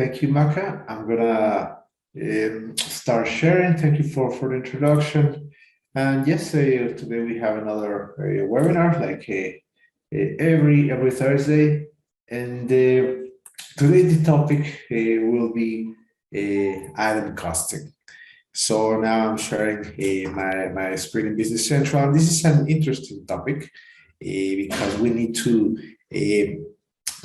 Thank you, Maka. I'm gonna start sharing. Thank you for the introduction. And yes, today we have another webinar, like every Thursday. And today the topic will be item costing. So now I'm sharing my screen in Business Central. And this is an interesting topic because we need to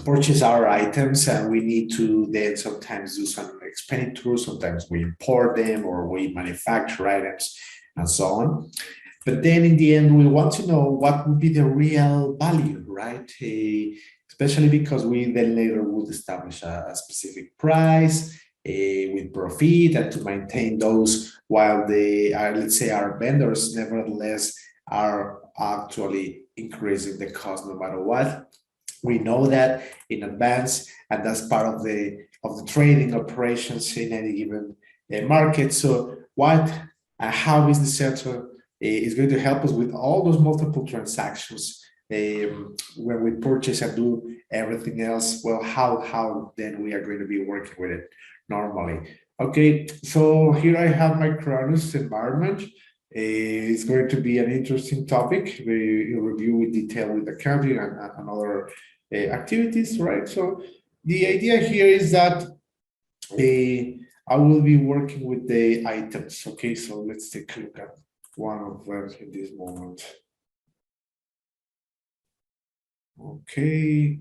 purchase our items and we need to then sometimes do some expenditure. Sometimes we import them or we manufacture items and so on. But then in the end, we want to know what would be the real value, right? Especially because we then later would establish a specific price with profit and to maintain those while they are, let's say, our vendors nevertheless are actually increasing the cost no matter what. We know that in advance, and that's part of the trading operations in any given market. So how Business Central is going to help us with all those multiple transactions when we purchase and do everything else. Well, how then we are going to be working with it normally. Okay, so here I have my Cronus environment. It's going to be an interesting topic. We review with detail with accounting and other activities, right? So the idea here is that I will be working with the items. Okay, so let's take a look at one of them in this moment. Okay.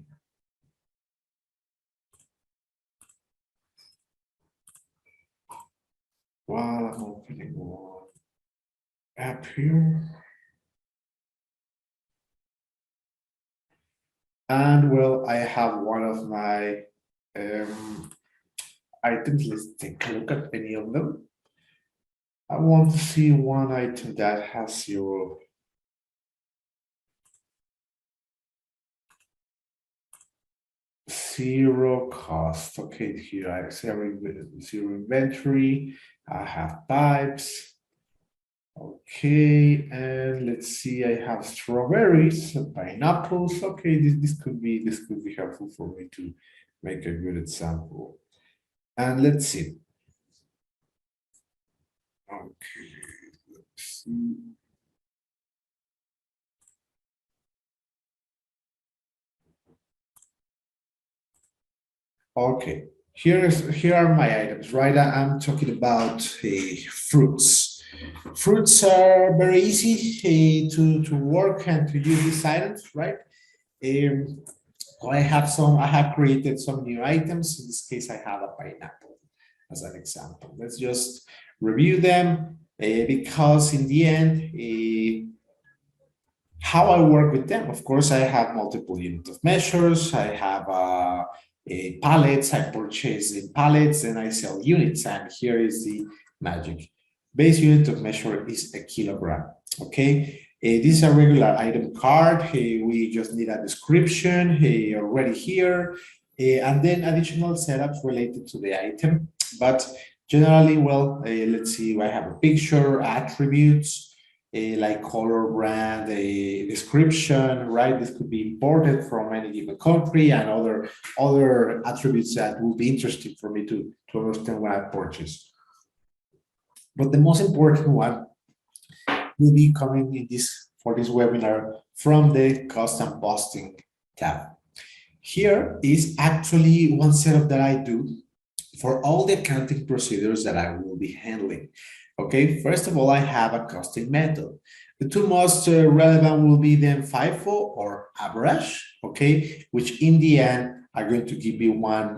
While I'm opening one app here. And well, I have one of my items. Let's take a look at any of them. I want to see one item that has zero cost. Okay, here I have zero inventory. I have pipes. Okay, and let's see, I have strawberries, pineapples. Okay, this could be helpful for me to make a good example. And let's see. Okay, let's see. Okay, here are my items, right? I'm talking about fruits. Fruits are very easy to work and to use these items, right? I have created some new items. In this case, I have a pineapple as an example. Let's just review them because in the end, how I work with them, of course, I have multiple units of measures. I have pallets. I purchase in pallets and I sell units. And here is the magic. Base unit of measure is a kilogram. Okay. This is a regular item card. We just need a description already here, and then additional setups related to the item. But generally, well, let's see. I have a picture, attributes, like color, brand, a description, right? This could be imported from any given country and other attributes that will be interesting for me to understand when I purchase. But the most important one will be coming in for this webinar from the cost and posting tab. Here is actually one setup that I do for all the accounting procedures that I will be handling. Okay, first of all, I have a costing method. The two most relevant will be then FIFO or average, okay, which in the end are going to give you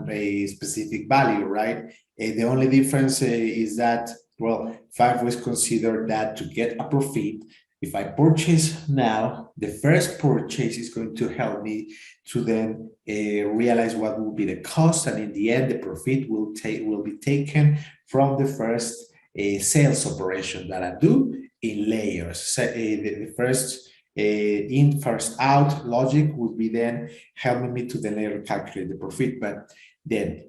a specific value, right? The only difference is that, well, FIFO is considered that to get a profit. If I purchase now, the first purchase is going to help me to then realize what will be the cost, and in the end, the profit will be taken from the first sales operation that I do in layers. So, the first in, first out logic would be then helping me to then later calculate the profit. But then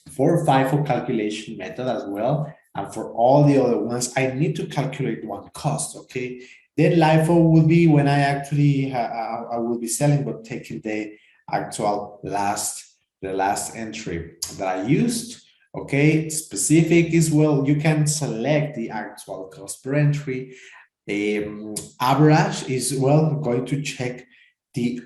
for FIFO calculation method as well, and for all the other ones, I need to calculate one cost, okay? Then LIFO will be when I actually I will be selling, but taking the actual last the last entry that I used. Okay, specific is, well, you can select the actual cost per entry. Average is, well, going to check the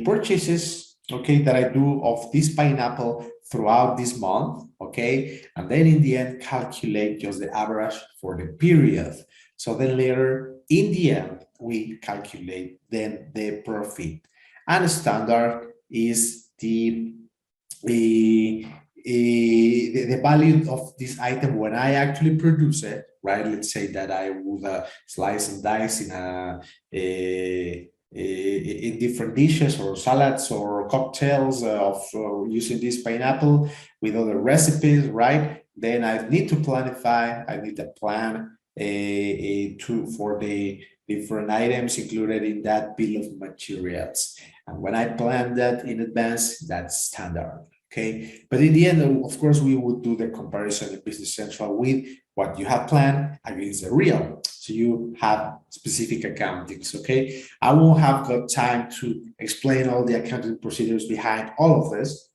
purchases, okay, that I do of this pineapple throughout this month, okay, and then in the end calculate just the average for the period. So then later in the end we calculate then the profit. And standard is the value of this item when I actually produce it, right? Let's say that I would slice and dice in different dishes or salads or cocktails of using this pineapple with other recipes, right? Then I need to planify, I need a plan for the different items included in that bill of materials. And when I plan that in advance, that's standard. Okay, but in the end, of course, we would do the comparison in Business Central with what you have planned against the real. So you have specific accountings. Okay, I won't have got time to explain all the accounting procedures behind all of this.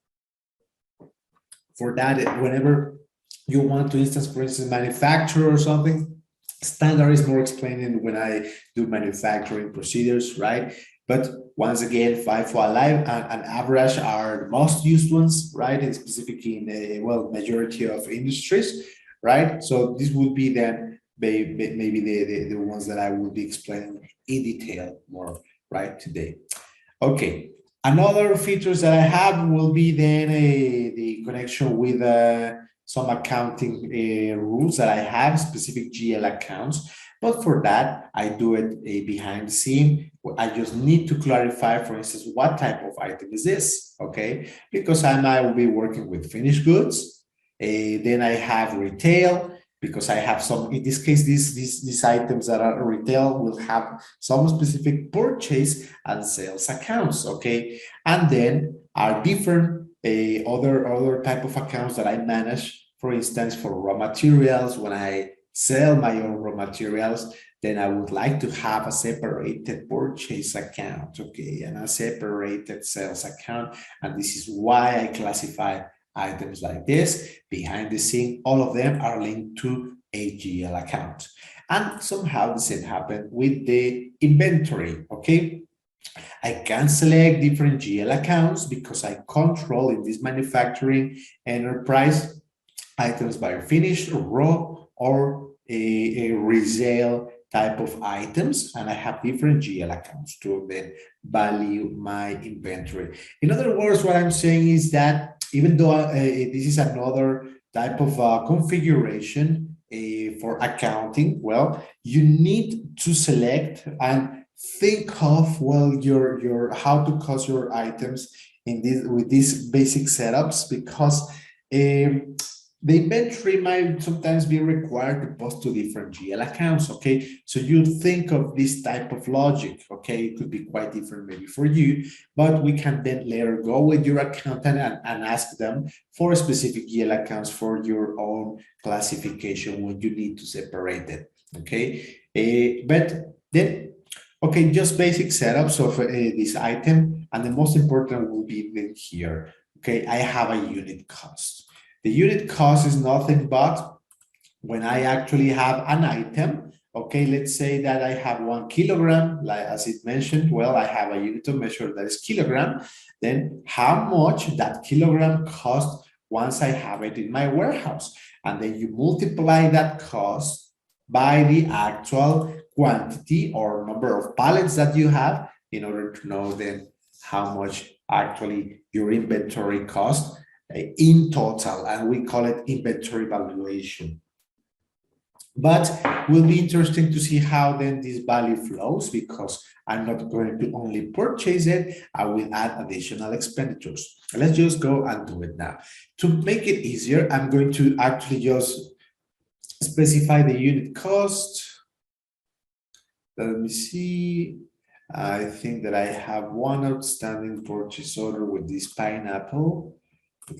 For that, whenever you want to instance, for instance, manufacture or something, standard is more explaining when I do manufacturing procedures, right? But once again, FIFO Alive and average are the most used ones, right? And specifically in the, well, majority of industries, right? So this would be then maybe the ones that I will be explaining in detail more, right, today. Okay, another features that I have will be then the connection with some accounting rules that I have, specific GL accounts. But for that, I do it behind the scene. I just need to clarify, for instance, what type of item is this, okay? Because I might be working with finished goods. Then I have retail, because I have some, in this case, these items that are retail will have some specific purchase and sales accounts, okay? And then are different other type of accounts that I manage, for instance, for raw materials. When I sell my own raw materials, then I would like to have a separated purchase account, okay, and a separated sales account. And this is why I classify items like this. Behind the scene, all of them are linked to a GL account. And somehow the same happened with the inventory, okay? I can select different GL accounts because I control in this manufacturing enterprise items by finished, raw, or a resale type of items, and I have different GL accounts to then value my inventory. In other words, what I'm saying is that even though this is another type of configuration for accounting, well, you need to select and think of, well, your how to cost your items in this with these basic setups, because the inventory might sometimes be required to post to different GL accounts, okay? So you think of this type of logic, okay? It could be quite different maybe for you, but we can then later go with your accountant and ask them for specific GL accounts for your own classification when you need to separate it, okay? But then, okay, just basic setups of this item, and the most important will be then here, okay? I have a unit cost. The unit cost is nothing but when I actually have an item, okay, let's say that I have 1 kilogram, like as it mentioned, well, I have a unit of measure that is kilogram, then how much that kilogram costs once I have it in my warehouse. And then you multiply that cost by the actual quantity or number of pallets that you have in order to know then how much actually your inventory costs in total, and we call it inventory valuation. But will be interesting to see how then this value flows, because I'm not going to only purchase it, I will add additional expenditures. Let's just go and do it now. To make it easier, I'm going to actually just specify the unit cost. Let me see. I think that I have one outstanding purchase order with this pineapple.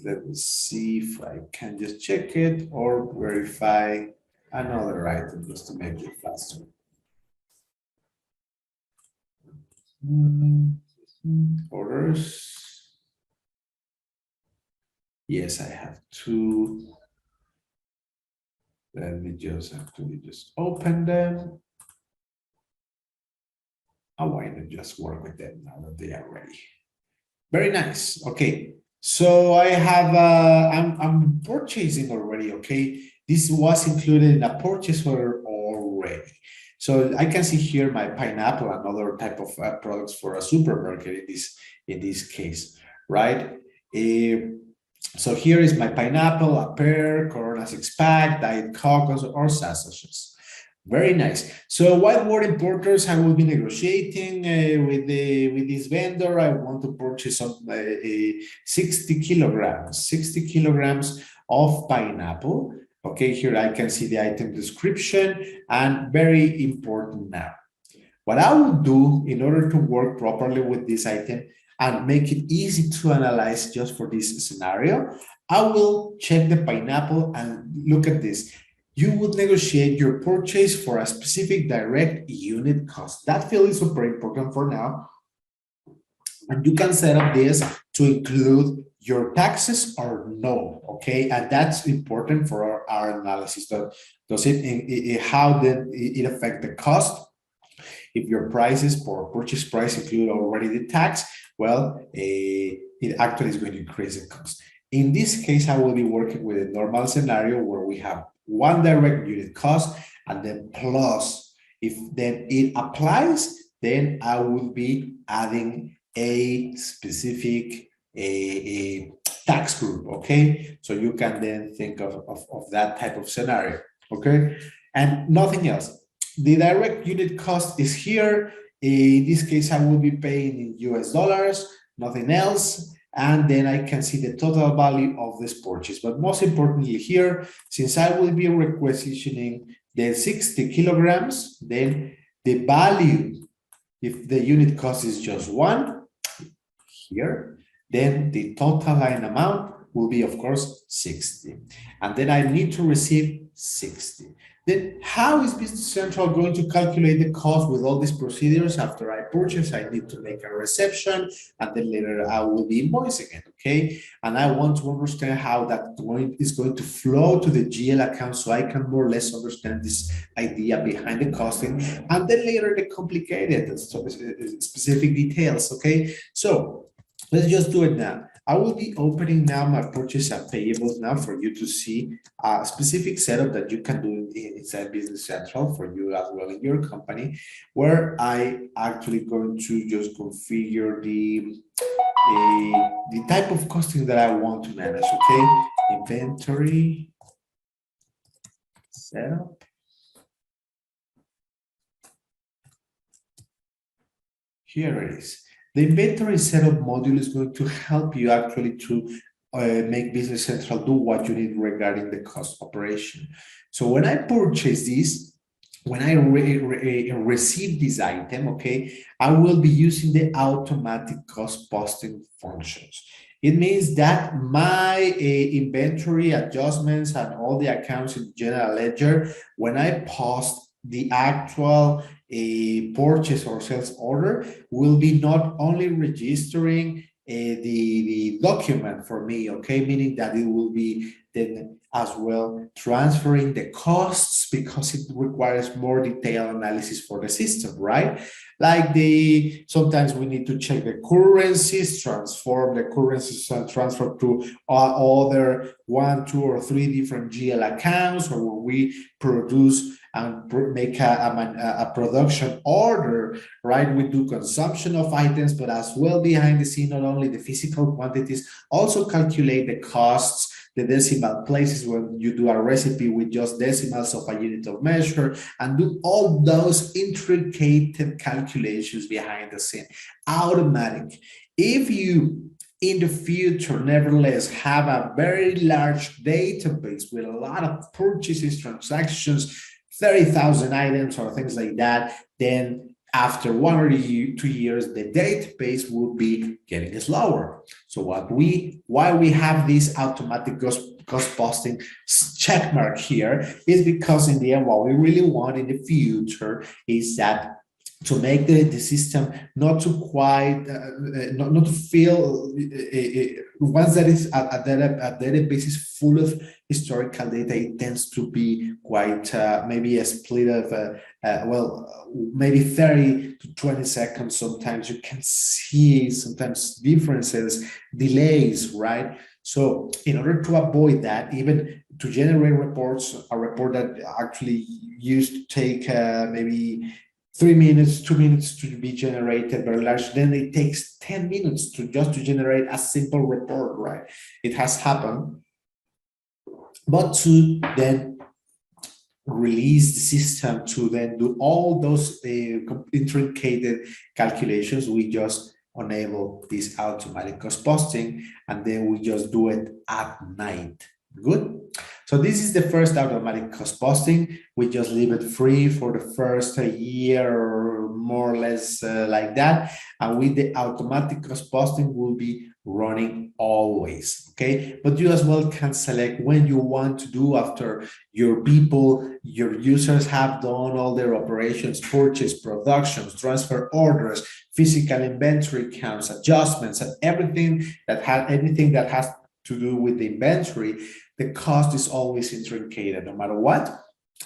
Let me see if I can just check it or verify another item just to make it faster. Orders. Yes, I have two. Let me just actually just open them. Oh, why not just work with them now that they are ready? Very nice. Okay. So I have I'm purchasing already. Okay. This was included in a purchase order already. So I can see here my pineapple and other type of products for a supermarket in this case, right? Eh, so here is my pineapple, a pear, Corona 6-pack, Diet Cocos, or sausages. Very nice. So whiteboard importers, I will be negotiating with this vendor. I want to purchase some 60 kilograms of pineapple. Okay, here I can see the item description, and very important now. What I will do in order to work properly with this item and make it easy to analyze just for this scenario, I will check the pineapple and look at this. You would negotiate your purchase for a specific direct unit cost. That field is super important for now. And you can set up this to include your taxes or no, okay? And that's important for our analysis. Does it how then it affect the cost? If your prices for purchase price include already the tax, well, it actually is going to increase the cost. In this case, I will be working with a normal scenario where we have one direct unit cost and then plus, if then it applies, then I will be adding a specific a tax group, okay? So you can then think of that type of scenario, okay? And nothing else. The direct unit cost is here. In this case, I will be paying in US dollars, nothing else. And then I can see the total value of this purchase. But most importantly here, since I will be requisitioning the 60 kilograms, then the value, if the unit cost is just one, here, then the total line amount will be, of course, 60. And then I need to receive 60. Then how is Business Central going to calculate the cost with all these procedures? After I purchase, I need to make a reception, and then later I will be invoicing it, okay? And I want to understand how that is going to flow to the GL account so I can more or less understand this idea behind the costing, and then later the complicated specific details, okay? So let's just do it now. I will be opening now my purchase and payables now for you to see a specific setup that you can do inside Business Central for you as well in your company, where I actually going to just configure the type of costing that I want to manage, okay? Inventory setup. Here it is. The inventory setup module is going to help you actually to make Business Central do what you need regarding the cost operation. So when I purchase this, when I receive this item, okay, I will be using the automatic cost posting functions. It means that my inventory adjustments and all the accounts in general ledger, when I post the actual purchase or sales order, will be not only registering the document for me, okay, meaning that it will be then as well transferring the costs because it requires more detailed analysis for the system, right? Like sometimes we need to check the currencies, transform the currencies and transfer to other 1, 2, or 3 different GL accounts, or where we produce and make a production order, right? We do consumption of items, but as well behind the scene, not only the physical quantities, also calculate the costs, the decimal places when you do a recipe with just decimals of a unit of measure, and do all those intricate calculations behind the scene, automatic. If you in the future, nevertheless, have a very large database with a lot of purchases, transactions, 30,000 items or things like that, then after 1 or 2 years, the database will be getting slower. So why we have this automatic cost posting check mark here is because in the end, what we really want in the future is that to make the system not to quite not to feel once that is a database is full of historical data, it tends to be quite maybe a split of well, maybe 30 to 20 seconds. Sometimes you can see sometimes differences, delays, right? So in order to avoid that, even to generate reports, a report that actually used to take maybe 3 minutes, 2 minutes to be generated very large, then it takes 10 minutes to just to generate a simple report, right? It has happened. But to then release the system to then do all those intricate calculations, we just enable this automatic cost posting, and then we just do it at night. Good. So this is the first automatic cost posting. We just leave it free for the first year or more or less like that. And with the automatic cost posting will be running always, okay? But you as well can select when you want to do after your people, your users have done all their operations, purchase, productions, transfer orders, physical inventory counts, adjustments, and everything that has to do with the inventory. The cost is always intricated no matter what,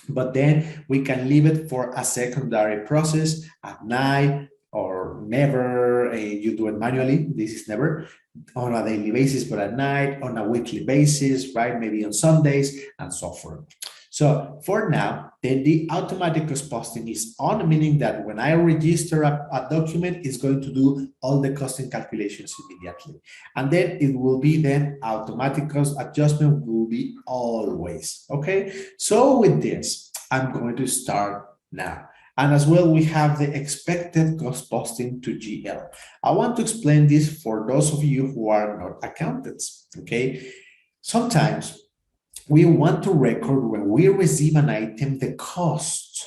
but then we can leave it for a secondary process at night or never. You do it manually. This is never on a daily basis, but at night, on a weekly basis, right? Maybe on Sundays and so forth. So for now, then the automatic cost posting is on, meaning that when I register a document, it's going to do all the costing calculations immediately. And then it will be then automatic cost adjustment will be always, okay? So with this, I'm going to start now. And as well, we have the expected cost posting to GL. I want to explain this for those of you who are not accountants, okay? Sometimes we want to record when we receive an item, the cost,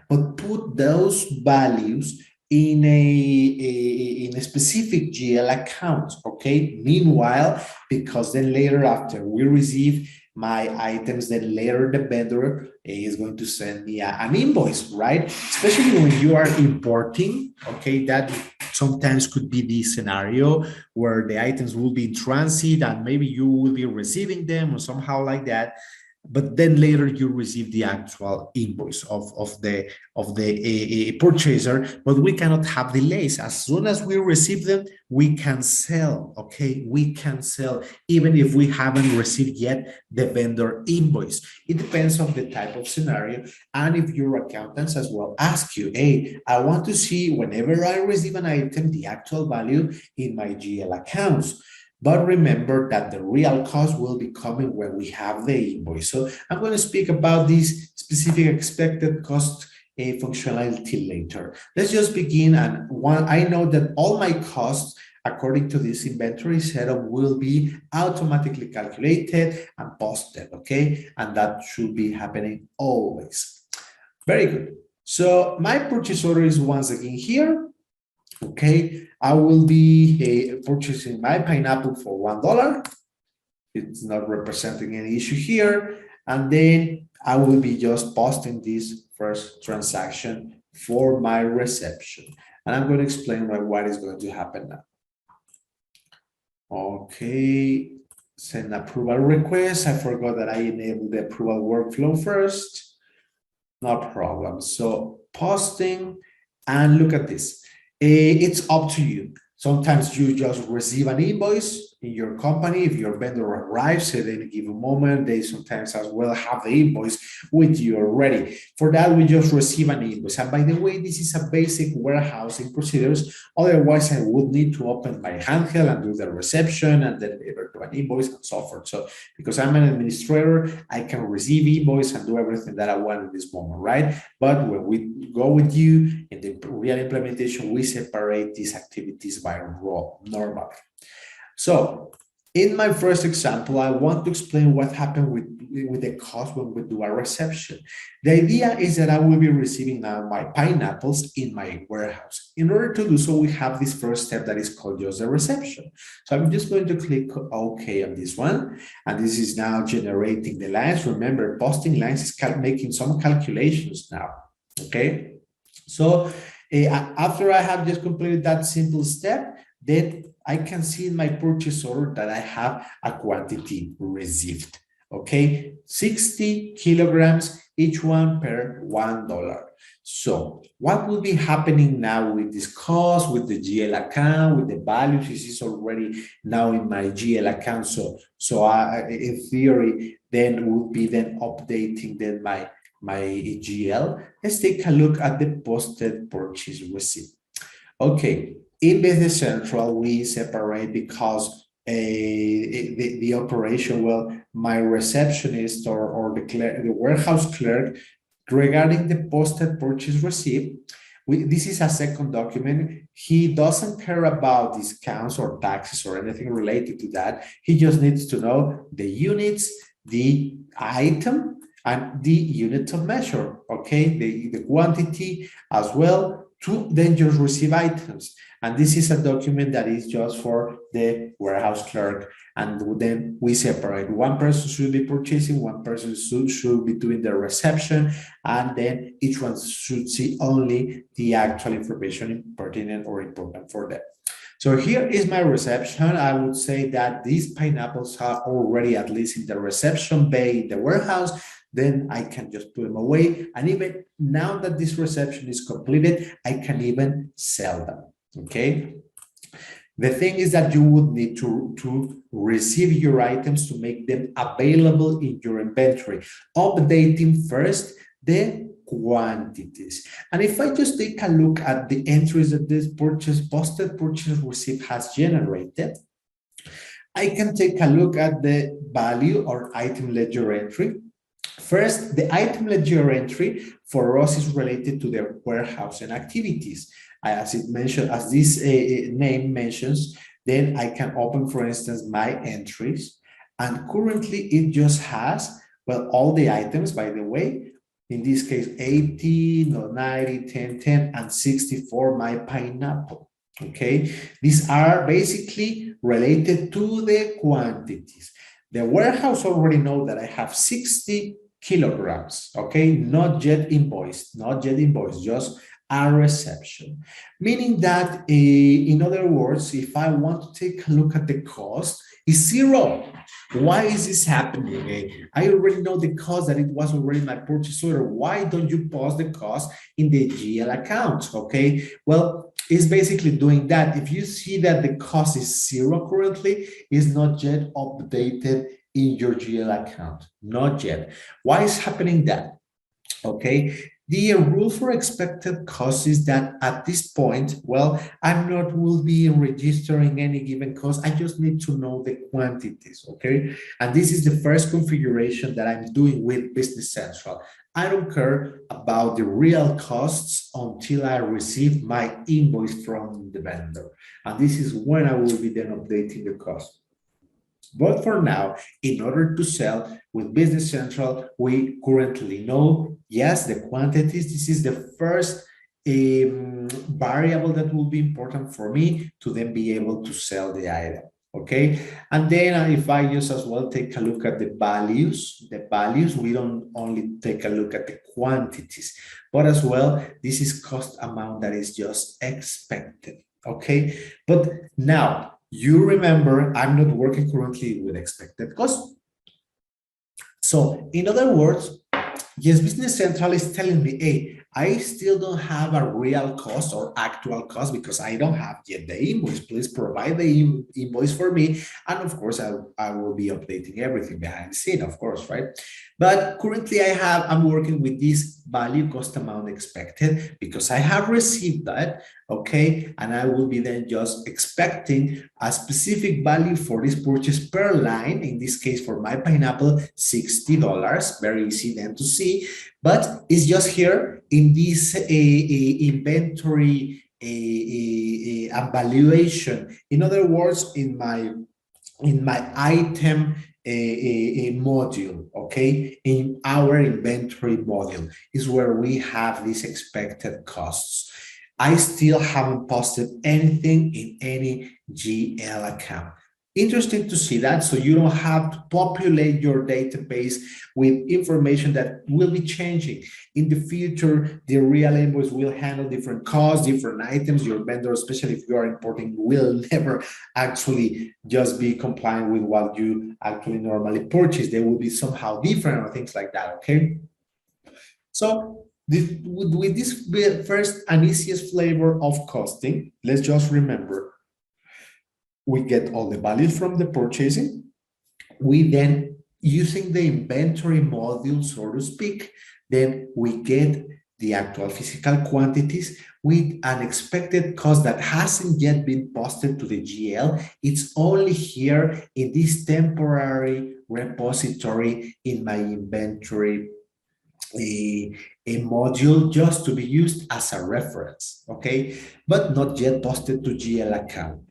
but put those values in a specific GL account, okay? Meanwhile, because then later after we receive my items, then later the vendor is going to send me an invoice, right? Especially when you are importing, okay? That sometimes could be the scenario where the items will be in transit and maybe you will be receiving them or somehow like that. But then later you receive the actual invoice of the purchaser, but we cannot have delays. As soon as we receive them, we can sell, okay? We can sell even if we haven't received yet the vendor invoice. It depends on the type of scenario. And if your accountants as well ask you, hey, I want to see whenever I receive an item, the actual value in my GL accounts. But remember that the real cost will be coming when we have the invoice. So I'm going to speak about this specific expected cost functionality later. Let's just begin. And I know that all my costs, according to this inventory setup, will be automatically calculated and posted, okay? And that should be happening always. Very good. So my purchase order is once again here. Okay, I will be purchasing my pineapple for $1. It's not representing any issue here. And then I will be just posting this first transaction for my reception. And I'm going to explain what is going to happen now. Okay, send approval request. I forgot that I enabled the approval workflow first. No problem. So posting, and look at this. It's up to you. Sometimes you just receive an invoice in your company. If your vendor arrives at any given moment, they sometimes as well have the invoice with you already. For that, we just receive an invoice. And by the way, this is a basic warehousing procedures. Otherwise, I would need to open my handheld and do the reception and then deliver to an invoice and so forth. So because I'm an administrator, I can receive invoice and do everything that I want in this moment, right? But when we go with you in the real implementation, we separate these activities by role normally. So in my first example, I want to explain what happened with the cost when we do a reception. The idea is that I will be receiving now my pineapples in my warehouse. In order to do so, we have this first step that is called just the reception. So I'm just going to click OK on this one. And this is now generating the lines. Remember, posting lines is making some calculations now. Okay. So after I have just completed that simple step, then I can see in my purchase order that I have a quantity received. Okay, 60 kilograms, each one per $1. So what will be happening now with this cost, with the GL account, with the values? This is already now in my GL account. So in theory, then we'll be then updating then my GL. Let's take a look at the posted purchase receipt. Okay, in Business Central, we separate because the operation, well, my receptionist or the warehouse clerk, regarding the posted purchase receipt, this is a second document. He doesn't care about discounts or taxes or anything related to that. He just needs to know the units, the item, and the unit of measure, okay? The quantity as well, to then just receive items. And this is a document that is just for the warehouse clerk. And then we separate. One person should be purchasing, one person should be doing the reception, and then each one should see only the actual information pertinent or important for them. So here is my reception. I would say that these pineapples are already at least in the reception bay in the warehouse. Then I can just put them away. And even now that this reception is completed, I can even sell them, okay? The thing is that you would need to receive your items to make them available in your inventory, updating first the quantities. And if I just take a look at the entries that this posted purchase receipt has generated, I can take a look at the value or item ledger entry. First, the item ledger entry for us is related to the warehousing activities. As it mentioned, as this name mentions, then I can open, for instance, my entries. And currently it just has, well, all the items, by the way, in this case, 80, no, 90, 10, 10, and 64, my pineapple. Okay, these are basically related to the quantities. The warehouse already know that I have 60 kilograms, okay, not yet invoiced, just a reception. Meaning that, in other words, if I want to take a look at the cost, it's zero. Why is this happening? I already know the cost that it was already in my purchase order. Why don't you post the cost in the GL account? Okay, well, it's basically doing that. If you see that the cost is zero currently, it's not yet updated in your GL account, not yet. Why is happening that? Okay, the rule for expected cost is that at this point, well, I'm not will be registering any given cost. I just need to know the quantities, okay? And this is the first configuration that I'm doing with Business Central. I don't care about the real costs until I receive my invoice from the vendor. And this is when I will be then updating the cost. But for now, in order to sell with Business Central, we currently know, yes, the quantities. This is the first variable that will be important for me to then be able to sell the item. Okay, and then if I just as well take a look at the values, we don't only take a look at the quantities, but as well, this is cost amount that is just expected. Okay, but now, you remember, I'm not working currently with expected cost. So in other words, yes, Business Central is telling me, hey, I still don't have a real cost or actual cost because I don't have yet the invoice. Please provide the invoice for me. And of course, I will be updating everything behind the scene, of course, right? But currently I'm working with this value cost amount expected because I have received that, okay? And I will be then just expecting a specific value for this purchase per line. In this case, for my pineapple, $60, very easy then to see, but it's just here in this inventory valuation. In other words, in my item module, okay, in our inventory module is where we have these expected costs. I still haven't posted anything in any GL account. Interesting to see that. So you don't have to populate your database with information that will be changing. In the future, the real invoice will handle different costs, different items. Your vendor, especially if you are importing, will never actually just be compliant with what you actually normally purchase. They will be somehow different or things like that, okay? So with this first and easiest flavor of costing, let's just remember, we get all the values from the purchasing. We then, using the inventory module, so to speak, then we get the actual physical quantities with an expected cost that hasn't yet been posted to the GL. It's only here in this temporary repository in my inventory a module, just to be used as a reference, okay? But not yet posted to GL account.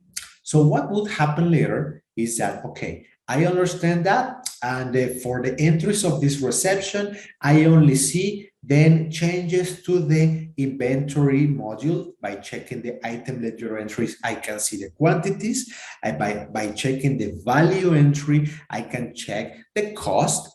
So what would happen later is that, okay, I understand that, and for the entries of this reception, I only see then changes to the inventory module. By checking the item ledger entries, I can see the quantities. By checking the value entry, I can check the cost.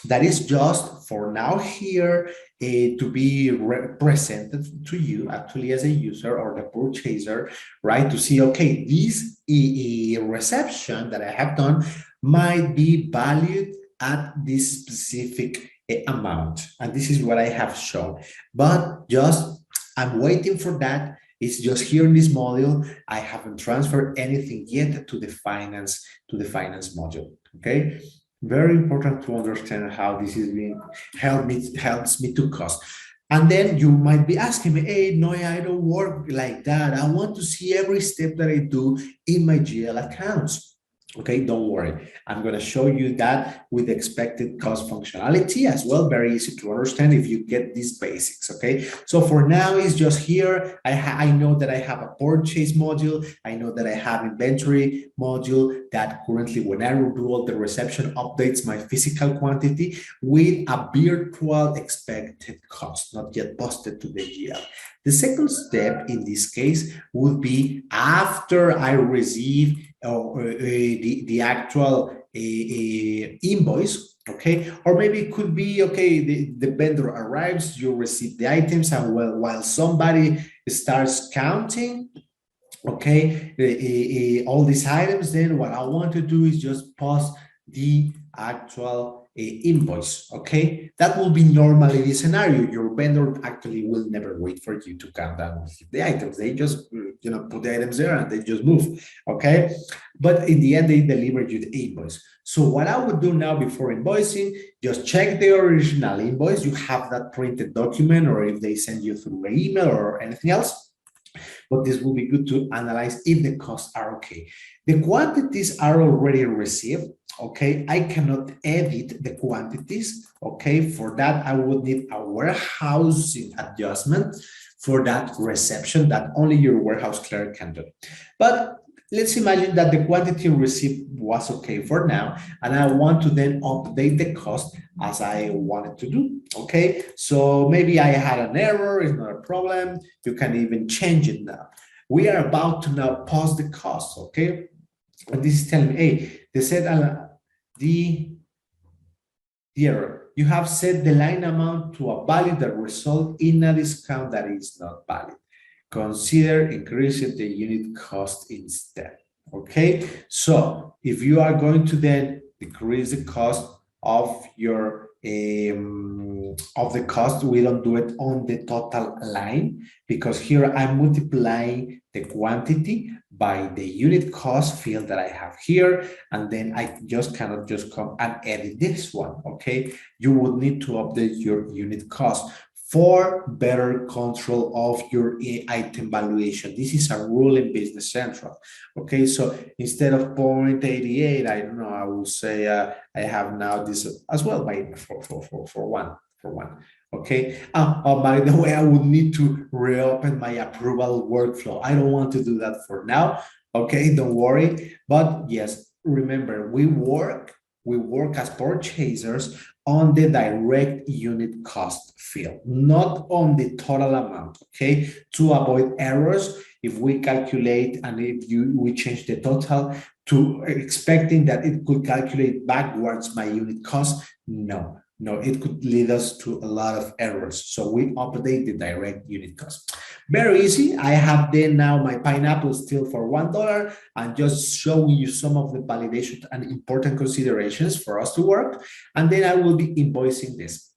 That is just for now here to be presented to you actually as a user or the purchaser, right? To see, okay, this reception that I have done might be valued at this specific amount. And this is what I have shown. But just, I'm waiting for that. It's just here in this module. I haven't transferred anything yet to the finance module, okay? Very important to understand how this is being helps me to cost. And then you might be asking me, hey, no, I don't work like that. I want to see every step that I do in my GL accounts. Okay, don't worry. I'm going to show you that with expected cost functionality as well. Very easy to understand if you get these basics. Okay, so for now, it's just here. I know that I have a purchase module. I know that I have inventory module that currently, when I do all the reception, updates my physical quantity with a virtual expected cost, not yet posted to the GL. The second step in this case would be after I receive the actual invoice, okay? Or maybe it could be, okay, the vendor arrives, you receive the items, and while somebody starts counting, okay, all these items, then what I want to do is just post the actual invoice, okay? That will be normally the scenario. Your vendor actually will never wait for you to count down the items. They just, put the items there and they just move, okay? But in the end, they deliver you the invoice. So what I would do now before invoicing, just check the original invoice. You have that printed document, or if they send you through an email or anything else. But this will be good to analyze if the costs are okay. The quantities are already received, okay? I cannot edit the quantities, okay? For that, I would need a warehousing adjustment for that reception that only your warehouse clerk can do. But let's imagine that the quantity received was okay for now, and I want to then update the cost as I wanted to do, okay? So maybe I had an error, it's not a problem. You can even change it now. We are about to now pause the cost, okay? And this is telling me, hey, they said the error. You have set the line amount to a value that results in a discount that is not valid. Consider increasing the unit cost instead. Okay, so if you are going to then decrease the cost of your of the cost, we don't do it on the total line, because here I'm multiplying the quantity by the unit cost field that I have here, and then I just cannot just come and edit this one. Okay, you would need to update your unit cost for better control of your item valuation. This is a rule in Business Central. Okay, so instead of 0.88, I don't know, I will say I have now this as well by for one. Okay. By the way, I would need to reopen my approval workflow. I don't want to do that for now. Okay, don't worry. But yes, remember, we work we work as purchasers on the direct unit cost field, not on the total amount, okay? To avoid errors, if we calculate and if we change the total to expecting that it could calculate backwards my unit cost, no, it could lead us to a lot of errors. So we update the direct unit cost. Very easy. I have then now my pineapple still for $1 and just showing you some of the validation and important considerations for us to work. And then I will be invoicing this.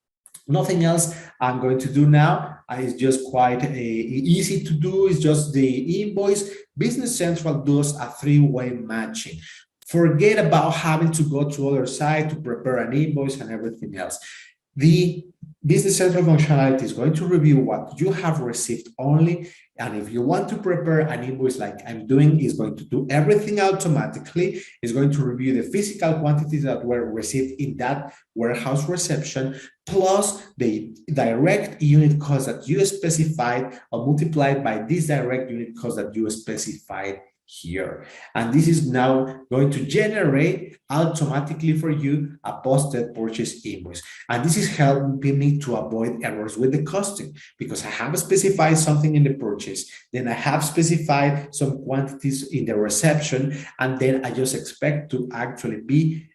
Nothing else I'm going to do now. It's just quite easy to do. It's just the invoice. Business Central does a three-way matching. Forget about having to go to other side to prepare an invoice and everything else. The Business Central functionality is going to review what you have received only. And if you want to prepare an invoice like I'm doing, it's going to do everything automatically. It's going to review the physical quantities that were received in that warehouse reception, plus the direct unit cost that you specified or multiplied by this direct unit cost that you specified here. And this is now going to generate automatically for you a posted purchase invoice. And this is helping me to avoid errors with the costing, because I have specified something in the purchase, then I have specified some quantities in the reception, and then I just expect to actually be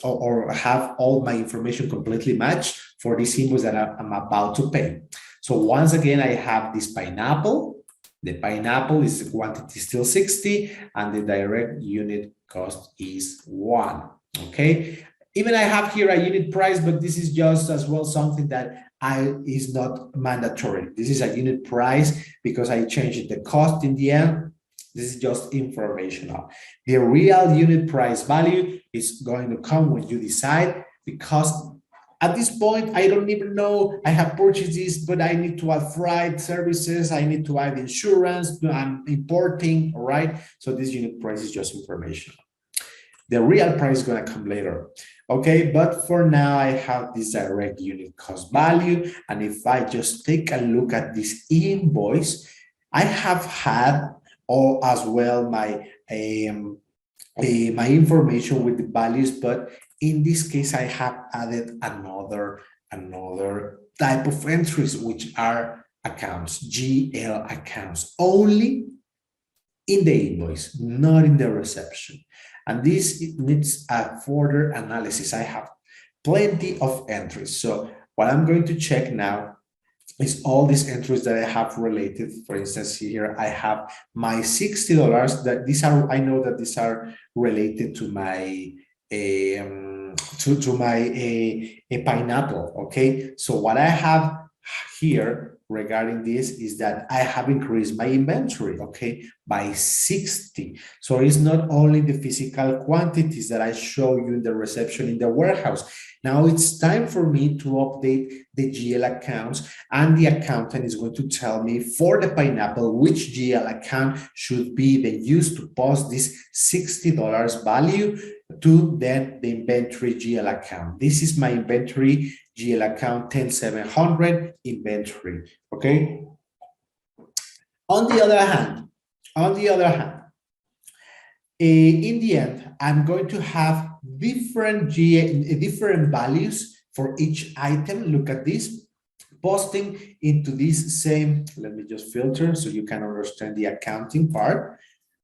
or have all my information completely matched for this invoice that I'm about to pay. So once again, I have this pineapple. The pineapple is the quantity still 60 and the direct unit cost is 1. Okay. Even I have here a unit price, but this is just as well something that is not mandatory. This is a unit price because I changed the cost in the end. This is just informational. The real unit price value is going to come when you decide, because at this point, I don't even know, I have purchased this, but I need to add freight services, I need to add insurance, I'm importing, all right? So this unit price is just information. The real price is gonna come later, okay? But for now, I have this direct unit cost value. And if I just take a look at this invoice, I have had as well my information with the values, but in this case, I have added another type of entries, which are accounts, GL accounts, only in the invoice, not in the reception. And this needs a further analysis. I have plenty of entries. So what I'm going to check now is all these entries that I have related. For instance, here I have my $60 that these are, I know that these are related to my a pineapple. Okay, so what I have here regarding this is that I have increased my inventory, okay, by 60. So it's not only the physical quantities that I show you in the reception in the warehouse. Now it's time for me to update the GL accounts, and the accountant is going to tell me for the pineapple which GL account should be then used to post this $60 value to then the inventory GL account. This is my inventory GL account 10700 inventory. Okay. On the other hand, in the end, I'm going to have different values for each item. Look at this, posting into this same, let me just filter so you can understand the accounting part.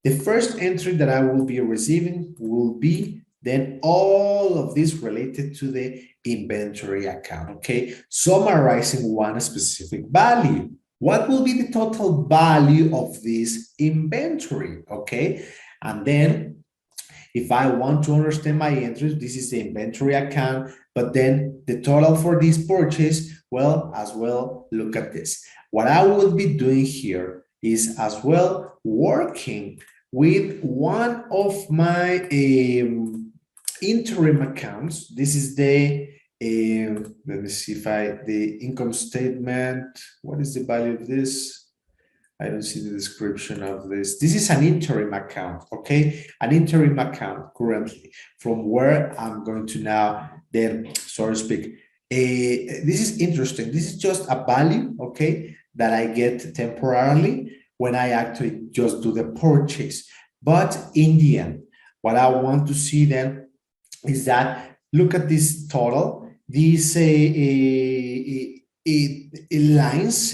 The first entry that I will be receiving will be then all of this related to the inventory account, okay? Summarizing one specific value. What will be the total value of this inventory, okay? And then if I want to understand my entries, this is the inventory account, but then the total for this purchase, well, as well, look at this. What I would be doing here is as well working with one of my interim accounts. This is the, let me see if the income statement, what is the value of this? I don't see the description of this. This is an interim account, okay? An interim account currently, from where I'm going to now then, so to speak. This is interesting. This is just a value, okay, that I get temporarily when I actually just do the purchase. But in the end, what I want to see then is that look at this total, these lines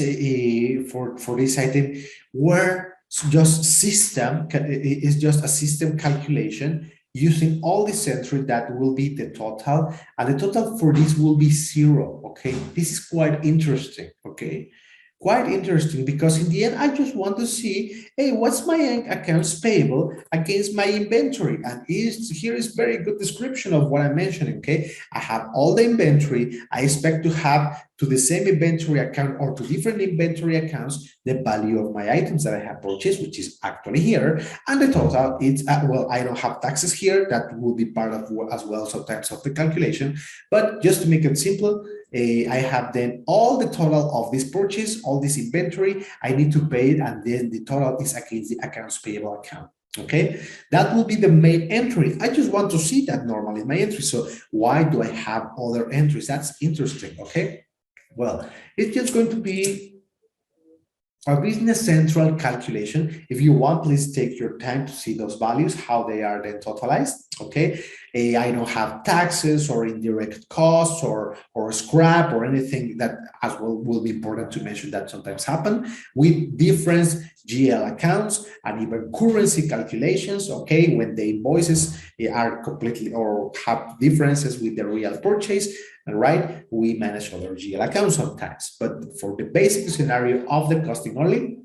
for this item were just system, is just a system calculation using all this entry that will be the total, and the total for this will be 0, okay? This is quite interesting, okay? Quite interesting, because in the end, I just want to see, hey, what's my accounts payable against my inventory? And here is very good description of what I'm mentioning, okay? I have all the inventory. I expect to have to the same inventory account or to different inventory accounts, the value of my items that I have purchased, which is actually here. And the total, it's, well, I don't have taxes here. That will be part of as well sometimes of the calculation. But just to make it simple, I have then all the total of this purchase, all this inventory, I need to pay it, and then the total is against the accounts payable account. Okay, that will be the main entry. I just want to see that normally in my entry. So why do I have other entries? That's interesting. Okay, well, it's just going to be our Business Central calculation. If you want, please take your time to see those values, how they are then totalized, okay? I don't have taxes or indirect costs or scrap or anything that as well will be important to mention that sometimes happen with different GL accounts and even currency calculations, okay? When the invoices are completely or have differences with the real purchase, right? We manage other GL accounts sometimes, but for the basic scenario of the costing only,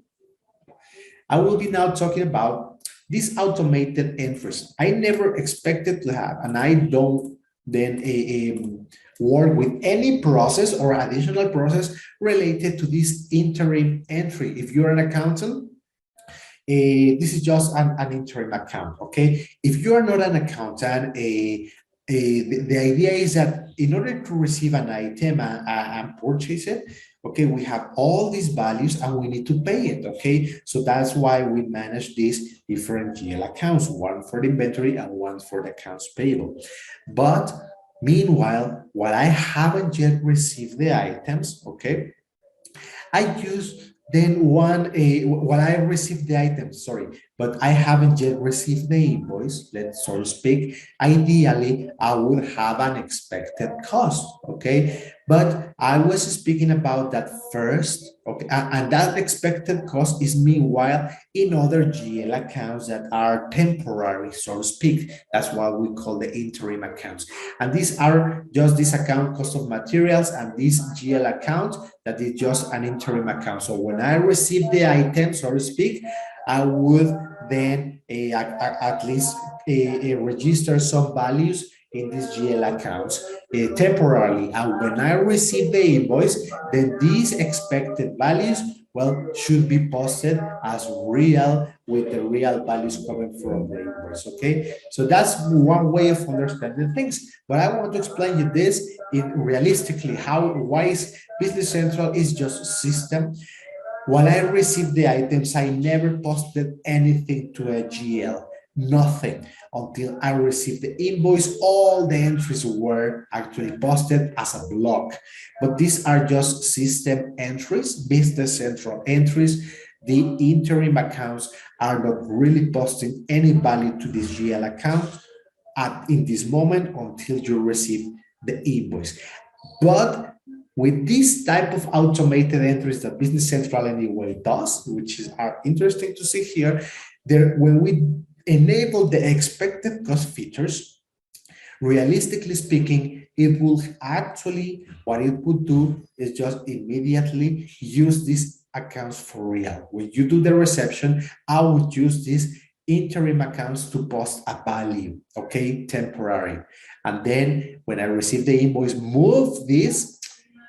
I will be now talking about these automated entries. I never expected to have, and I don't then work with any process or additional process related to this interim entry. If you're an accountant, this is just an interim account, okay? If you are not an accountant, the idea is that in order to receive an item and purchase it, okay, we have all these values and we need to pay it, okay? So that's why we manage these different GL accounts, one for the inventory and one for the accounts payable. But meanwhile, while I haven't yet received the items, okay, I use then when I received the item, sorry, but I haven't yet received the invoice, let's so to speak. Ideally, I would have an expected cost, okay? But I was speaking about that first, okay? And that expected cost is meanwhile in other GL accounts that are temporary, so to speak. That's what we call the interim accounts. And these are just this account cost of materials and this GL account that is just an interim account. So when I receive the item, so to speak, I would then at least register some values in these GL accounts temporarily. And when I receive the invoice, then these expected values, well, should be posted as real with the real values coming from the invoice, okay? So that's one way of understanding things. But I want to explain you this in realistically, why is Business Central is just a system. When I received the items, I never posted anything to a GL, nothing, until I received the invoice. All the entries were actually posted as a block, but these are just system entries, Business Central entries. The interim accounts are not really posting any value to this GL account in this moment until you receive the invoice. But with this type of automated entries that Business Central anyway does, which are interesting to see here, when we enable the expected cost features, realistically speaking, it will actually, what it would do is just immediately use these accounts for real. When you do the reception, I would use these interim accounts to post a value, okay, temporary. And then when I receive the invoice, move this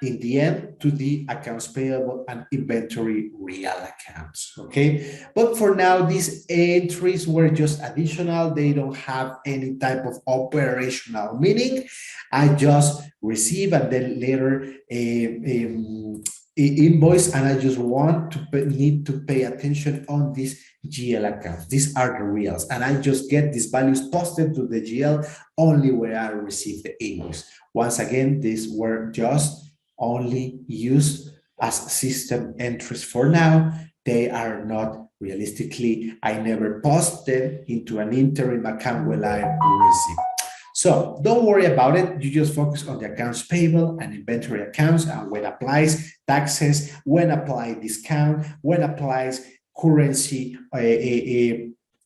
in the end to the accounts payable and inventory real accounts, okay? But for now, these entries were just additional. They don't have any type of operational meaning. I just receive and then later invoice, and I just need to pay attention on these GL accounts. These are the reals, and I just get these values posted to the GL only when I receive the invoice. Once again, these were just only used as system entries for now. They are not realistically, I never posted into an interim account when I receive. So don't worry about it. You just focus on the accounts payable and inventory accounts, and when applies taxes, when apply discount, when applies currency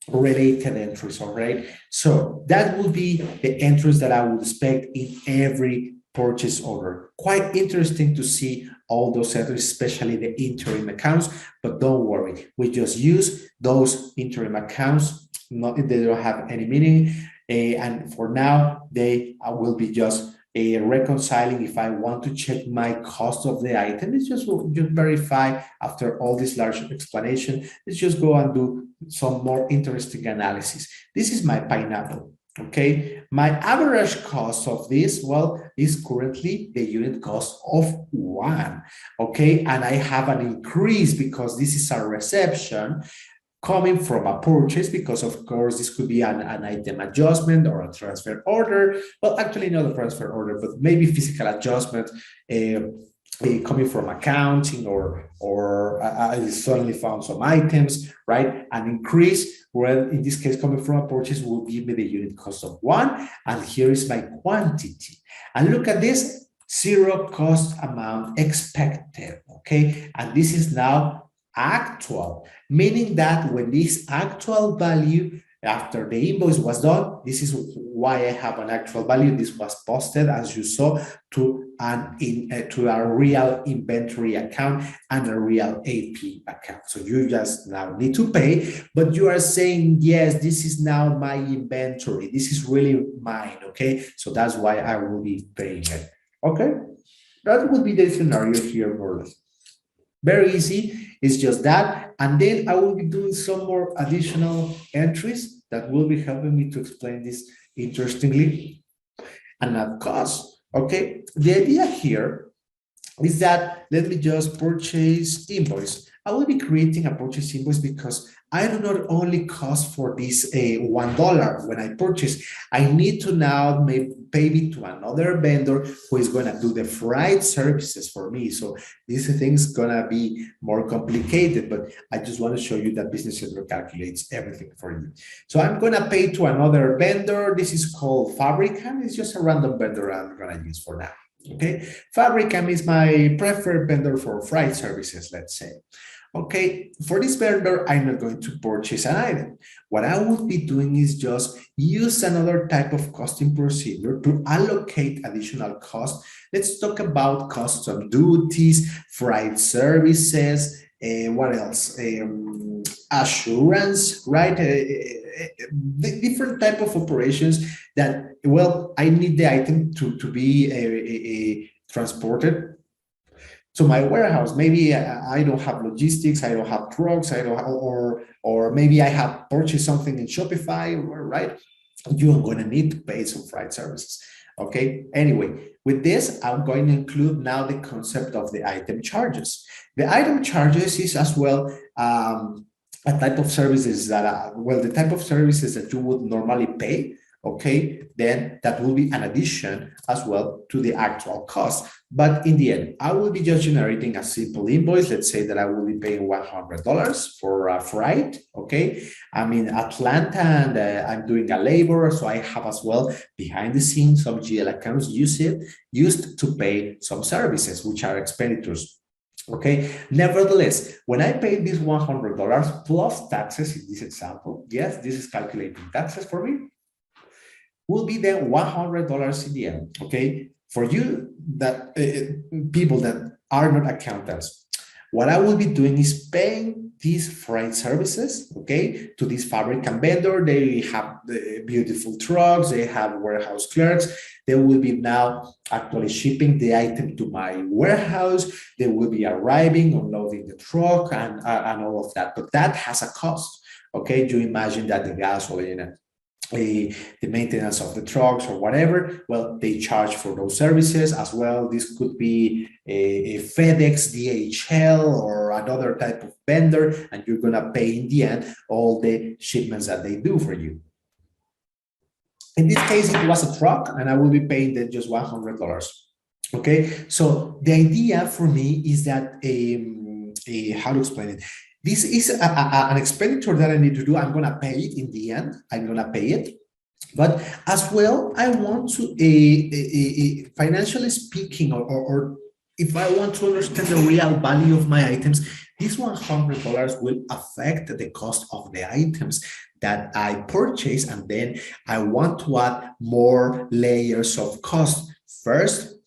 related entries, all right? So that would be the entries that I would expect in every purchase order. Quite interesting to see all those entries, especially the interim accounts, but don't worry, we just use those interim accounts. They don't have any meaning, and for now, they will be just reconciling. If I want to check my cost of the item, it's just verify after all this large explanation. Let's just go and do some more interesting analysis. This is my pineapple. Okay, my average cost of this, well, is currently the unit cost of 1. Okay, and I have an increase because this is a reception coming from a purchase, because of course this could be an item adjustment or a transfer order. Well, actually not a transfer order, but maybe physical adjustment coming from accounting, or I suddenly found some items, right? An increase, well, in this case, coming from a purchase will give me the unit cost of 1, and here is my quantity. And look at this, 0 cost amount expected, okay? And this is now actual, meaning that when this actual value after the invoice was done, this is why I have an actual value. This was posted, as you saw, to a real inventory account and a real AP account. So you just now need to pay, but you are saying, yes, this is now my inventory. This is really mine, okay? So that's why I will be paying it, okay? That would be the scenario here, more or less. Very easy, it's just that. And then I will be doing some more additional entries that will be helping me to explain this interestingly and at cost, okay? The idea here is that, let me just purchase invoice. I will be creating a purchase invoice because I do not only cost for this $1 when I purchase. I need to now pay it to another vendor who is going to do the freight services for me. So this thing's going to be more complicated, but I just want to show you that Business Central calculates everything for you. So I'm going to pay to another vendor. This is called Fabricam. It's just a random vendor I'm going to use for now. Okay, Fabricam is my preferred vendor for freight services, let's say. Okay, for this vendor, I'm not going to purchase an item. What I will be doing is just use another type of costing procedure to allocate additional costs. Let's talk about custom duties, freight services, what else? Assurance, right? The different type of operations that, well, I need the item to be transported to my warehouse. Maybe I don't have logistics, I don't have trucks, I don't have, or maybe I have purchased something in Shopify, right? You're going to need to pay some freight services. Okay, anyway, with this, I'm going to include now the concept of the item charges. The item charges is as well a type of services that, well, the type of services that you would normally pay, okay, then that will be an addition as well to the actual cost. But in the end, I will be just generating a simple invoice. Let's say that I will be paying $100 for a freight, okay? I'm in Atlanta and I'm doing a labor, so I have as well behind the scenes some GL accounts used to pay some services, which are expenditures. Okay, nevertheless, when I pay this $100 plus taxes in this example, yes, this is calculating taxes for me, will be then $100 in the end. Okay, for you that people that are not accountants, what I will be doing is paying these freight services, okay, to this Fabricam vendor. They have the beautiful trucks, they have warehouse clerks. They will be now actually shipping the item to my warehouse. They will be arriving, unloading the truck, and all of that. But that has a cost, okay? You imagine that the gasoline, the maintenance of the trucks or whatever, well, they charge for those services as well. This could be a FedEx, DHL, or another type of vendor, and you're going to pay in the end all the shipments that they do for you. In this case, it was a truck, and I will be paying them just $100. Okay, so the idea for me is that, how to explain it? This is an expenditure that I need to do. I'm going to pay it in the end. I'm going to pay it. But as well, I want to, financially speaking, or if I want to understand the real value of my items, this $100 will affect the cost of the items that I purchase. And then I want to add more layers of cost. First,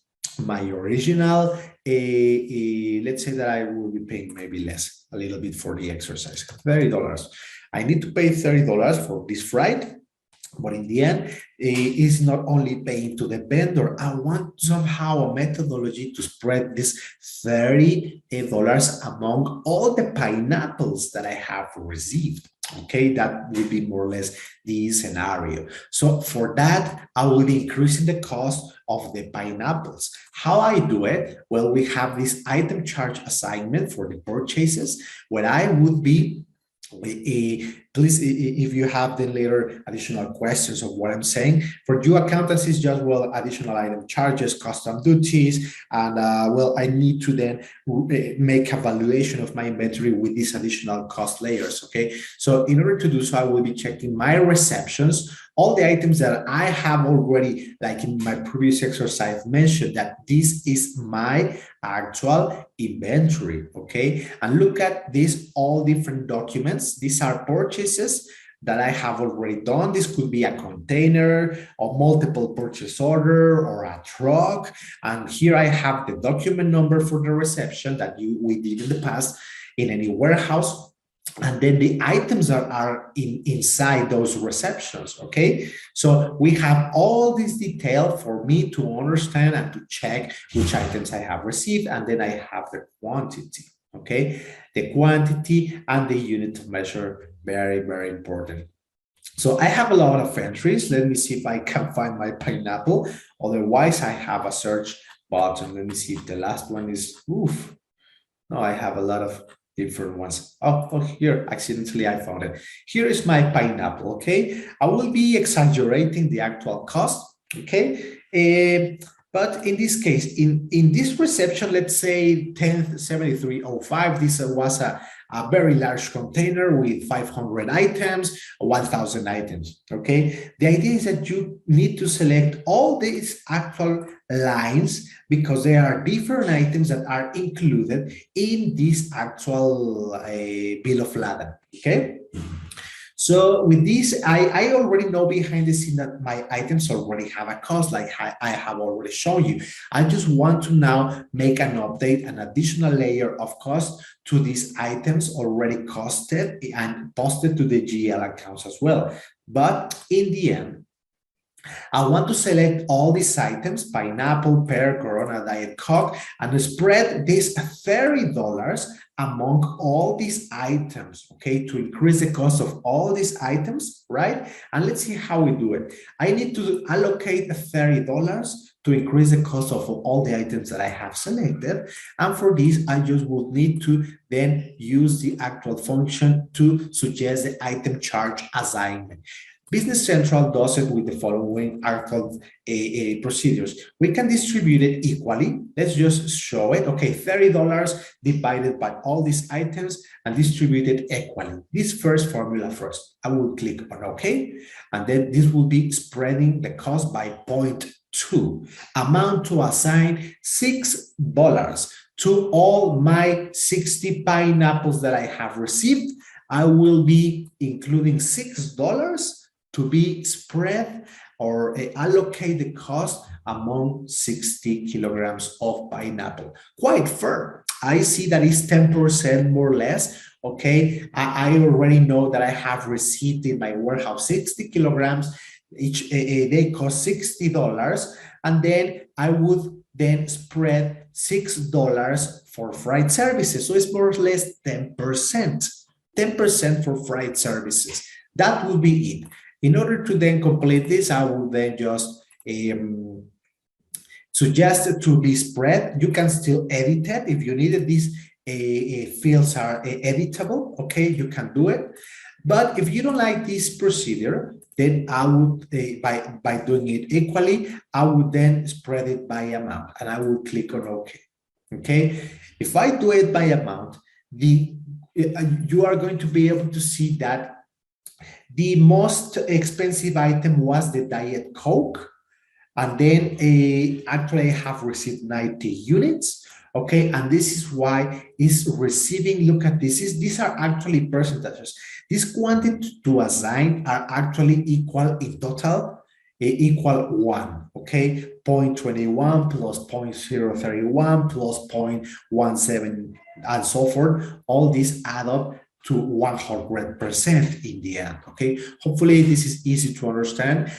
my original, let's say that I will be paying maybe less, a little bit for the exercise, $30. I need to pay $30 for this freight. But in the end, it's not only paying to the vendor. I want somehow a methodology to spread this $30 among all the pineapples that I have received. Okay, that would be more or less the scenario. So for that, I will be increasing the cost of the pineapples. How I do it? Well, we have this item charge assignment for the purchases, where I would be please, if you have then later additional questions of what I'm saying, for you accountants is just, well, additional item charges, custom duties, and well, I need to then make a valuation of my inventory with these additional cost layers, okay? So in order to do so, I will be checking my receptions, all the items that I have already, like in my previous exercise, mentioned that this is my actual inventory, okay? And look at these all different documents. These are purchases that I have already done. This could be a container, or multiple purchase order, or a truck. And here I have the document number for the reception that we did in the past in any warehouse. And then the items are inside those receptions, okay? So we have all this detail for me to understand and to check which items I have received, and then I have the quantity, okay? The quantity and the unit of measure, very, very important. So I have a lot of entries. Let me see if I can find my pineapple. Otherwise, I have a search button. Let me see if the last one is, oof. No, I have a lot of different ones. Oh, here, accidentally I found it. Here is my pineapple, okay? I will be exaggerating the actual cost, okay? But in this case, in this reception, let's say 107305, this was a very large container with 500 items, 1000 items, okay? The idea is that you need to select all these actual lines because there are different items that are included in this actual bill of lading, okay? So with this, I already know behind the scene that my items already have a cost, like I have already shown you. I just want to now make an update, an additional layer of cost to these items already costed and posted to the GL accounts as well. But in the end, I want to select all these items, pineapple, pear, Corona, Diet Coke, and spread this $30 among all these items, okay, to increase the cost of all these items, right? And let's see how we do it. I need to allocate $30 to increase the cost of all the items that I have selected. And for this, I just would need to then use the actual function to suggest the item charge assignment. Business Central does it with the following actual procedures. We can distribute it equally. Let's just show it. Okay, $30 divided by all these items and distribute it equally. This first formula first. I will click on OK. And then this will be spreading the cost by 0.2. Amount to assign $6 to all my 60 pineapples that I have received. I will be including $6 to be spread or allocate the cost among 60 kilograms of pineapple. Quite fair. I see that it's 10% more or less. Okay, I already know that I have received in my warehouse 60 kilograms. Each they cost $60, and then I would then spread $6 for freight services. So it's more or less 10%. 10% for freight services. That will be it. In order to then complete this, I will then just suggest it to be spread. You can still edit it. If you needed, these fields are editable, okay, you can do it. But if you don't like this procedure, then I would, by doing it equally, I would then spread it by amount and I will click on OK. Okay, if I do it by amount, you are going to be able to see that The most expensive item was the Diet Coke. And then actually I have received 90 units. Okay, and this is why it's receiving, look at this, these are actually percentages. This quantity to assign are actually equal in total, equal 1, okay? 0.21 plus 0.031 plus 0.17 and so forth. All these add up to 100% in the end, okay? Hopefully this is easy to understand,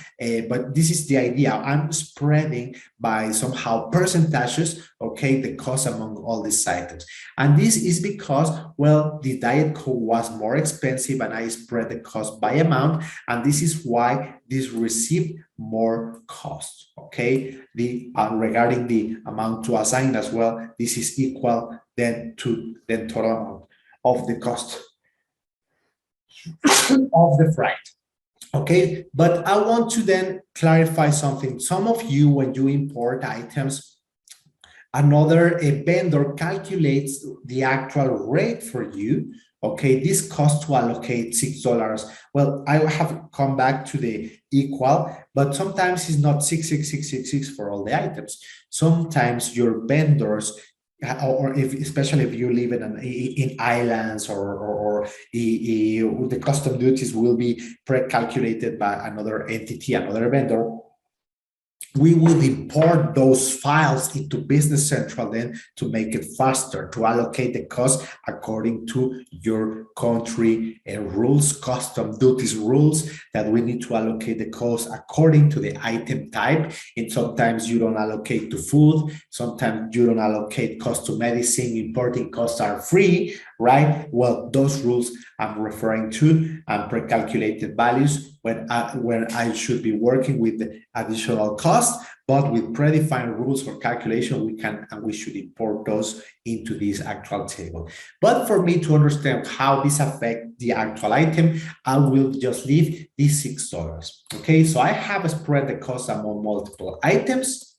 but this is the idea. I'm spreading by somehow percentages, okay, the cost among all these items. And this is because, well, the Diet Coke was more expensive and I spread the cost by amount, and this is why this received more cost, okay? Regarding the amount to assign as well, this is equal then to the total amount of the cost of the freight. Okay, but I want to then clarify something. Some of you, when you import items, another vendor calculates the actual rate for you. Okay, this cost to allocate $6. Well, I have come back to the equal, but sometimes it's not 66666 for all the items. Sometimes your vendors, or especially if you live in islands, or the custom duties will be pre-calculated by another entity, another vendor. We will import those files into Business Central then to make it faster, to allocate the cost according to your country rules, custom duties rules, that we need to allocate the cost according to the item type. And sometimes you don't allocate to food, sometimes you don't allocate cost to medicine, importing costs are free, right? Well, those rules I'm referring to and pre-calculated values when I should be working with the additional cost, but with predefined rules for calculation, we should import those into this actual table. But for me to understand how this affects the actual item, I will just leave these $6. Okay, so I have spread the cost among multiple items,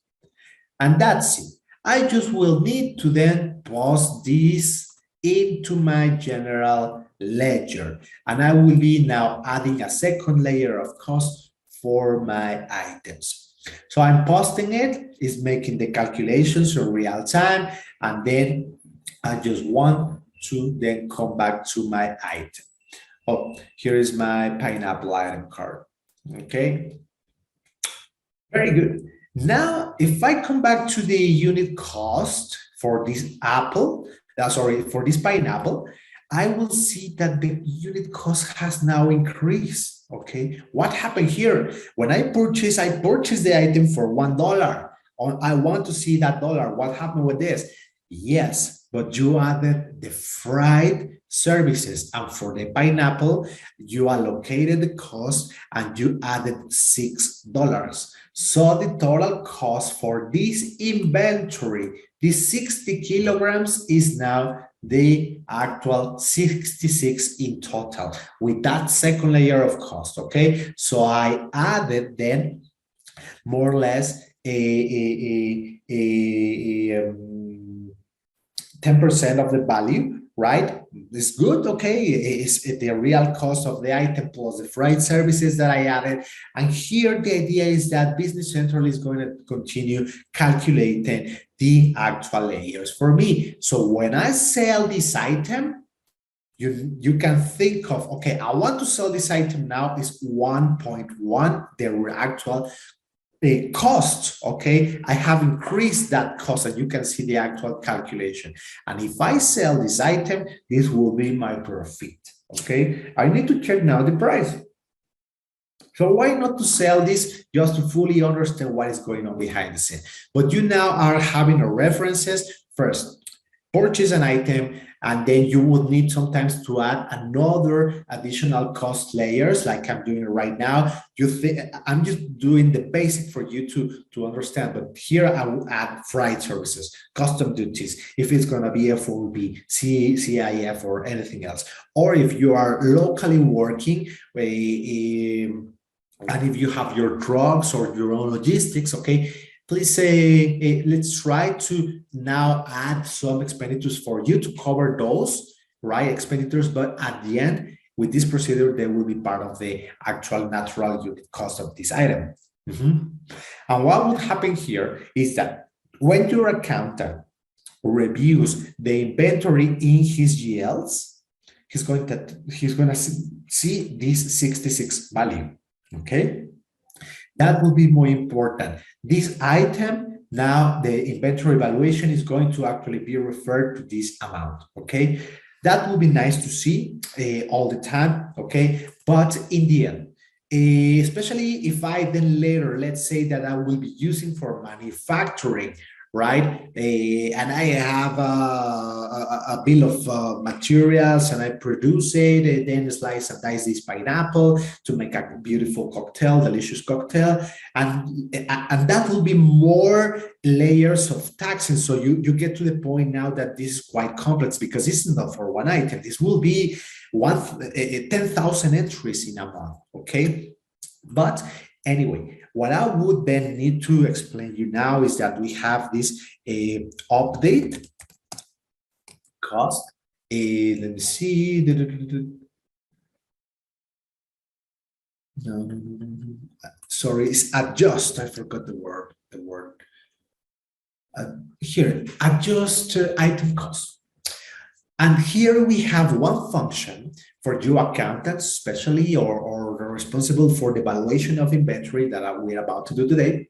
and that's it. I just will need to then post this into my general ledger, and I will be now adding a second layer of cost for my items. So I'm posting it, it's making the calculations in real time, and then I just want to then come back to my item. Oh, here is my pineapple item card. Okay, very good. Now, if I come back to the unit cost for this apple, for this pineapple, I will see that the unit cost has now increased. Okay, what happened here? When I purchased the item for $1. I want to see that dollar. What happened with this? Yes, but you added the freight services, and for the pineapple, you allocated the cost and you added $6. So the total cost for this inventory, this 60 kilograms, is now the actual 66 in total with that second layer of cost. Okay, so I added then more or less a 10% of the value, right? It's good, okay? It's the real cost of the item plus the freight services that I added. And here the idea is that Business Central is going to continue calculating the actual layers for me. So when I sell this item, you can think of, okay, I want to sell this item now is 1.1, the actual cost, okay? I have increased that cost, and you can see the actual calculation. And if I sell this item, this will be my profit, okay? I need to check now the price. So why not to sell this just to fully understand what is going on behind the scene? But you now are having a references. First, purchase an item, and then you would need sometimes to add another additional cost layers like I'm doing right now. I'm just doing the basic for you to understand, but here I will add freight services, custom duties, if it's going to be FOB, CIF, or anything else. Or if you are locally working, and if you have your trucks or your own logistics, okay, please say, let's try to now add some expenditures for you to cover those, right, expenditures. But at the end, with this procedure, they will be part of the actual natural unit cost of this item. And what would happen here is that when your accountant reviews the inventory in his GLs, he's going to see this 66 value. Okay, that will be more important. This item, now the inventory valuation is going to actually be referred to this amount. Okay, that will be nice to see all the time. Okay, but in the end, especially if I then later, let's say that I will be using for manufacturing, right? And I have a bill of materials and I produce it, and then slice and dice this pineapple to make a beautiful cocktail, delicious cocktail. And that will be more layers of taxes. So you get to the point now that this is quite complex because this is not for one item. This will be 10,000 entries in a month, okay? But anyway, what I would then need to explain you now is that we have this update cost. Let me see. No. Sorry, it's adjust. I forgot the word. Here, adjust item cost. And here we have one function for you accountants, especially or responsible for the valuation of inventory that we're about to do today.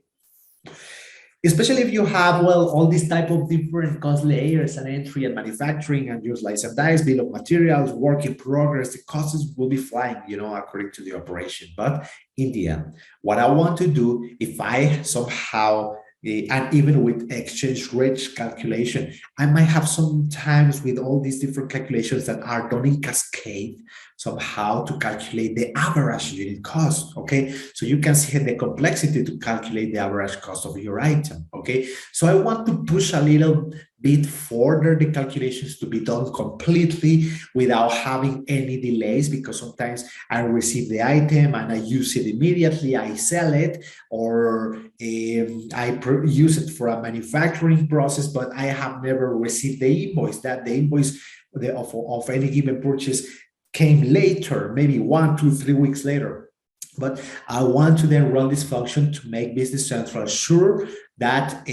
Especially if you have, well, all these type of different cost layers and entry and manufacturing and use slice and dice, bill of materials, work in progress, the costs will be flying, according to the operation. But in the end, what I want to do, if I somehow and even with exchange rate calculation, I might have some times with all these different calculations that are done in cascade, somehow to calculate the average unit cost, okay? So you can see the complexity to calculate the average cost of your item, okay? So I want to push a little bit further the calculations to be done completely without having any delays, because sometimes I receive the item and I use it immediately, I sell it, or I use it for a manufacturing process, but I have never received the invoice. That the invoice of any given purchase came later, maybe 1, 2, 3 weeks later. But I want to then run this function to make Business Central sure that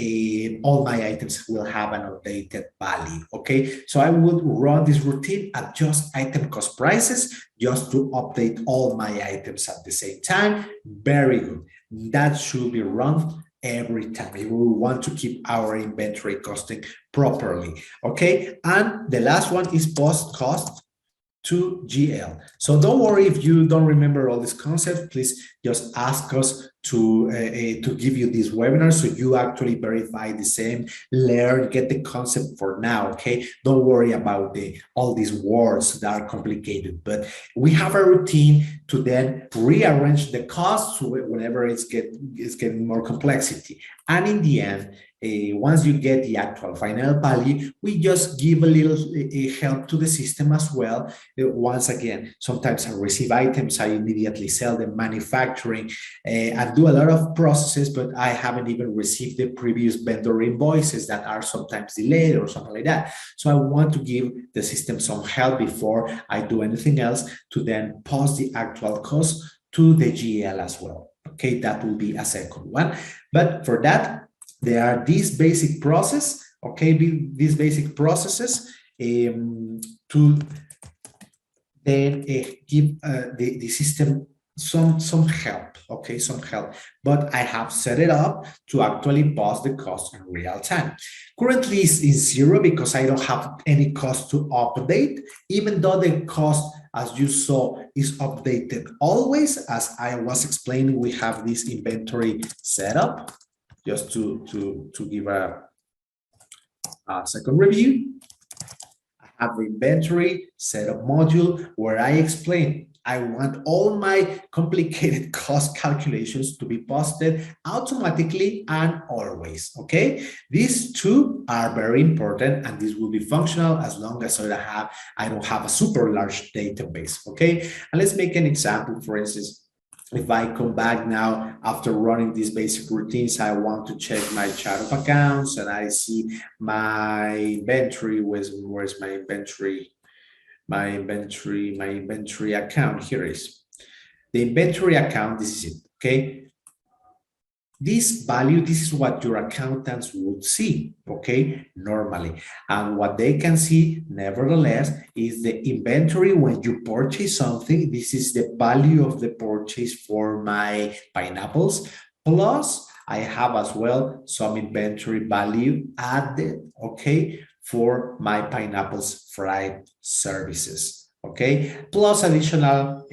all my items will have an updated value, okay? So I would run this routine, adjust item cost prices, just to update all my items at the same time. Very good. That should be run every time. We want to keep our inventory costing properly, okay? And the last one is post cost to GL. So don't worry if you don't remember all this concept. Please just ask us to give you this webinar so you actually verify the same, learn, get the concept for now, okay? Don't worry about all these words that are complicated, but we have a routine to then rearrange the costs whenever it's getting more complexity. And in the end, once you get the actual final value, we just give a little help to the system as well. Once again, sometimes I receive items, I immediately sell them, manufacturing, and do a lot of processes, but I haven't even received the previous vendor invoices that are sometimes delayed or something like that. So I want to give the system some help before I do anything else to then post the actual cost to the GL as well. Okay, that will be a second one. But for that, there are these basic process, okay, these basic processes to then give the system some help, okay, some help. But I have set it up to actually post the cost in real time. Currently it's zero because I don't have any cost to update, even though the cost, as you saw, is updated always. As I was explaining, we have this inventory setup. Just to give a second review, I have the inventory setup module where I explain I want all my complicated cost calculations to be posted automatically and always, okay? These two are very important and this will be functional as long as I don't have a super large database, okay? And let's make an example. For instance, if I come back now after running these basic routines, I want to check my chart of accounts and I see my inventory. Where's my inventory? my inventory account. Here is the inventory account. This is it. Okay. This value, this is what your accountants would see, okay, normally. And what they can see, nevertheless, is the inventory when you purchase something. This is the value of the purchase for my pineapples. Plus, I have as well some inventory value added, okay, for my pineapples fried services. Okay, plus additional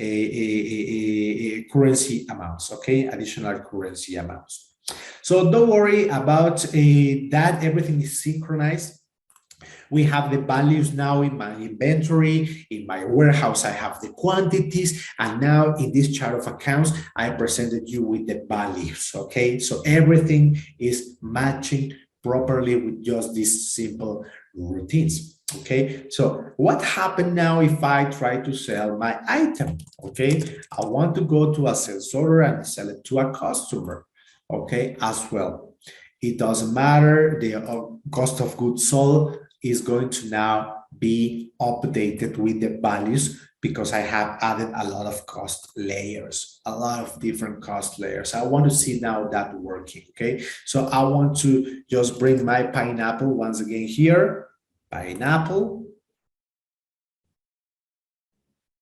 currency amounts, okay, additional currency amounts. So don't worry about that, everything is synchronized. We have the values now in my inventory, in my warehouse, I have the quantities, and now in this chart of accounts, I presented you with the values, okay? So everything is matching properly with just these simple routines. Okay, so what happened now if I try to sell my item? Okay, I want to go to a sales order and sell it to a customer. Okay, as well. It doesn't matter, the cost of goods sold is going to now be updated with the values because I have added a lot of cost layers, a lot of different cost layers. I want to see now that working, okay? So I want to just bring my pineapple once again here. Pineapple.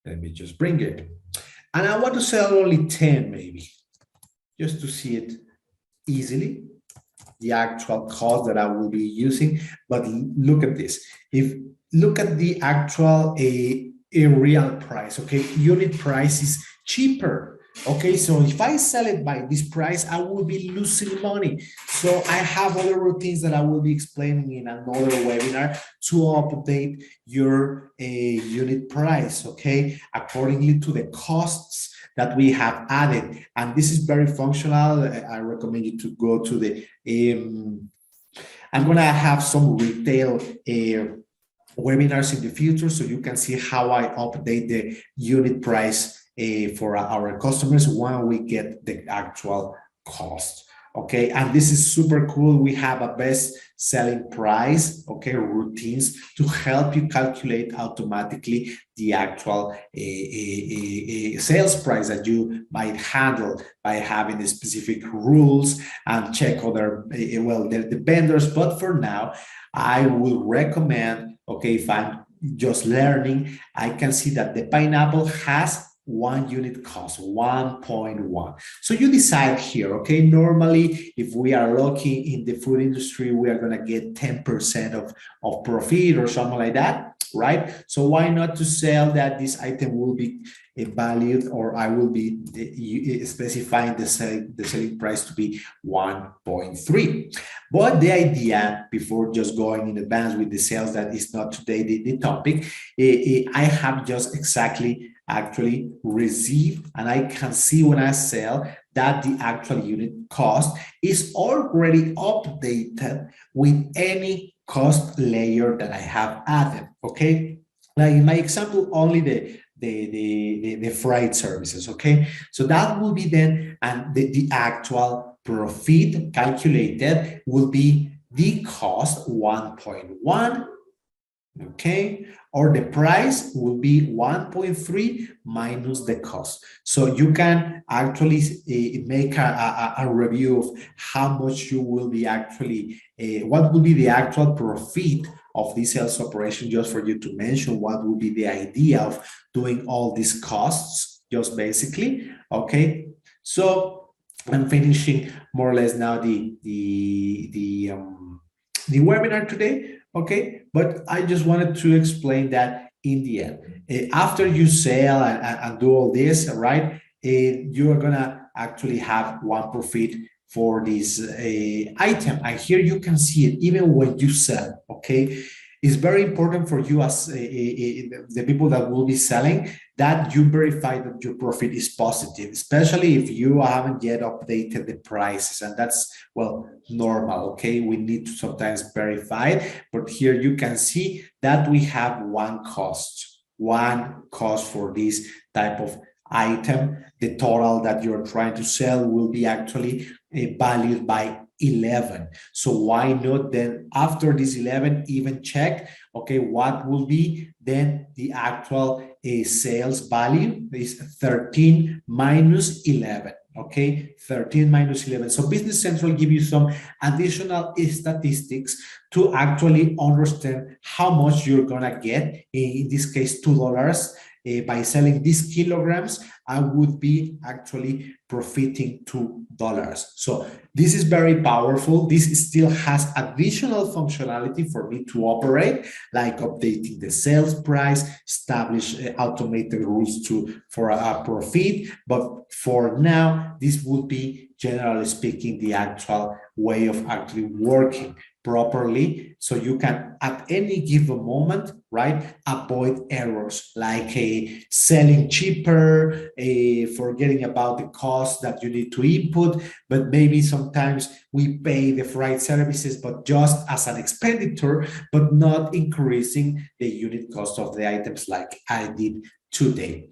Let me just bring it. And I want to sell only 10 maybe, just to see it easily, the actual cost that I will be using. But look at this. If look at the actual a real price, okay, unit price is cheaper. Okay, so if I sell it by this price, I will be losing money. So I have other routines that I will be explaining in another webinar to update your unit price, okay, accordingly to the costs that we have added. And this is very functional. I recommend you to go to the, I'm gonna have some retail webinars in the future so you can see how I update the unit price for our customers when we get the actual cost. Okay, and this is super cool. We have a best selling price, okay, routines to help you calculate automatically the actual sales price that you might handle by having the specific rules and check other, well, the vendors. But for now, I will recommend, okay, if I'm just learning, I can see that the pineapple has one unit cost, 1.1. So you decide here, okay? Normally, if we are lucky in the food industry, we are gonna get 10% of profit or something like that, right? So why not to sell that this item will be valued, or I will be specifying the selling price to be 1.3. But the idea, before just going in advance with the sales, that is not today the topic, I have just exactly actually receive, and I can see when I sell that the actual unit cost is already updated with any cost layer that I have added, okay? Like in my example, only the freight services, okay? So that will be then, and the actual profit calculated will be the cost 1.1, okay, or the price will be 1.3 minus the cost. So you can actually make a review of how much you will be actually, what will be the actual profit of this sales operation, just for you to mention what would be the idea of doing all these costs, just basically, okay? So I'm finishing more or less now the webinar today. Okay, but I just wanted to explain that in the end, after you sell and do all this, right, you are gonna actually have one profit for this item. And here you can see it even when you sell, okay? It's very important for you as the people that will be selling, that you verify that your profit is positive, especially if you haven't yet updated the prices. And that's, well, normal, okay? We need to sometimes verify it, but here you can see that we have one cost for this type of item, the total that you're trying to sell will be actually valued by 11. So why not then after this 11 even check, okay, what will be then the actual sales value is 13 minus 11. Okay, 13 minus 11. So Business Central give you some additional statistics to actually understand how much you're gonna get, in this case, $2. By selling these kilograms, I would be actually profiting $2. So this is very powerful. This still has additional functionality for me to operate, like updating the sales price, establish automated rules for a profit. But for now, this would be, generally speaking, the actual way of actually working properly, so you can at any given moment, right, avoid errors like selling cheaper, forgetting about the cost that you need to input, but maybe sometimes we pay the freight services but just as an expenditure, but not increasing the unit cost of the items like I did today.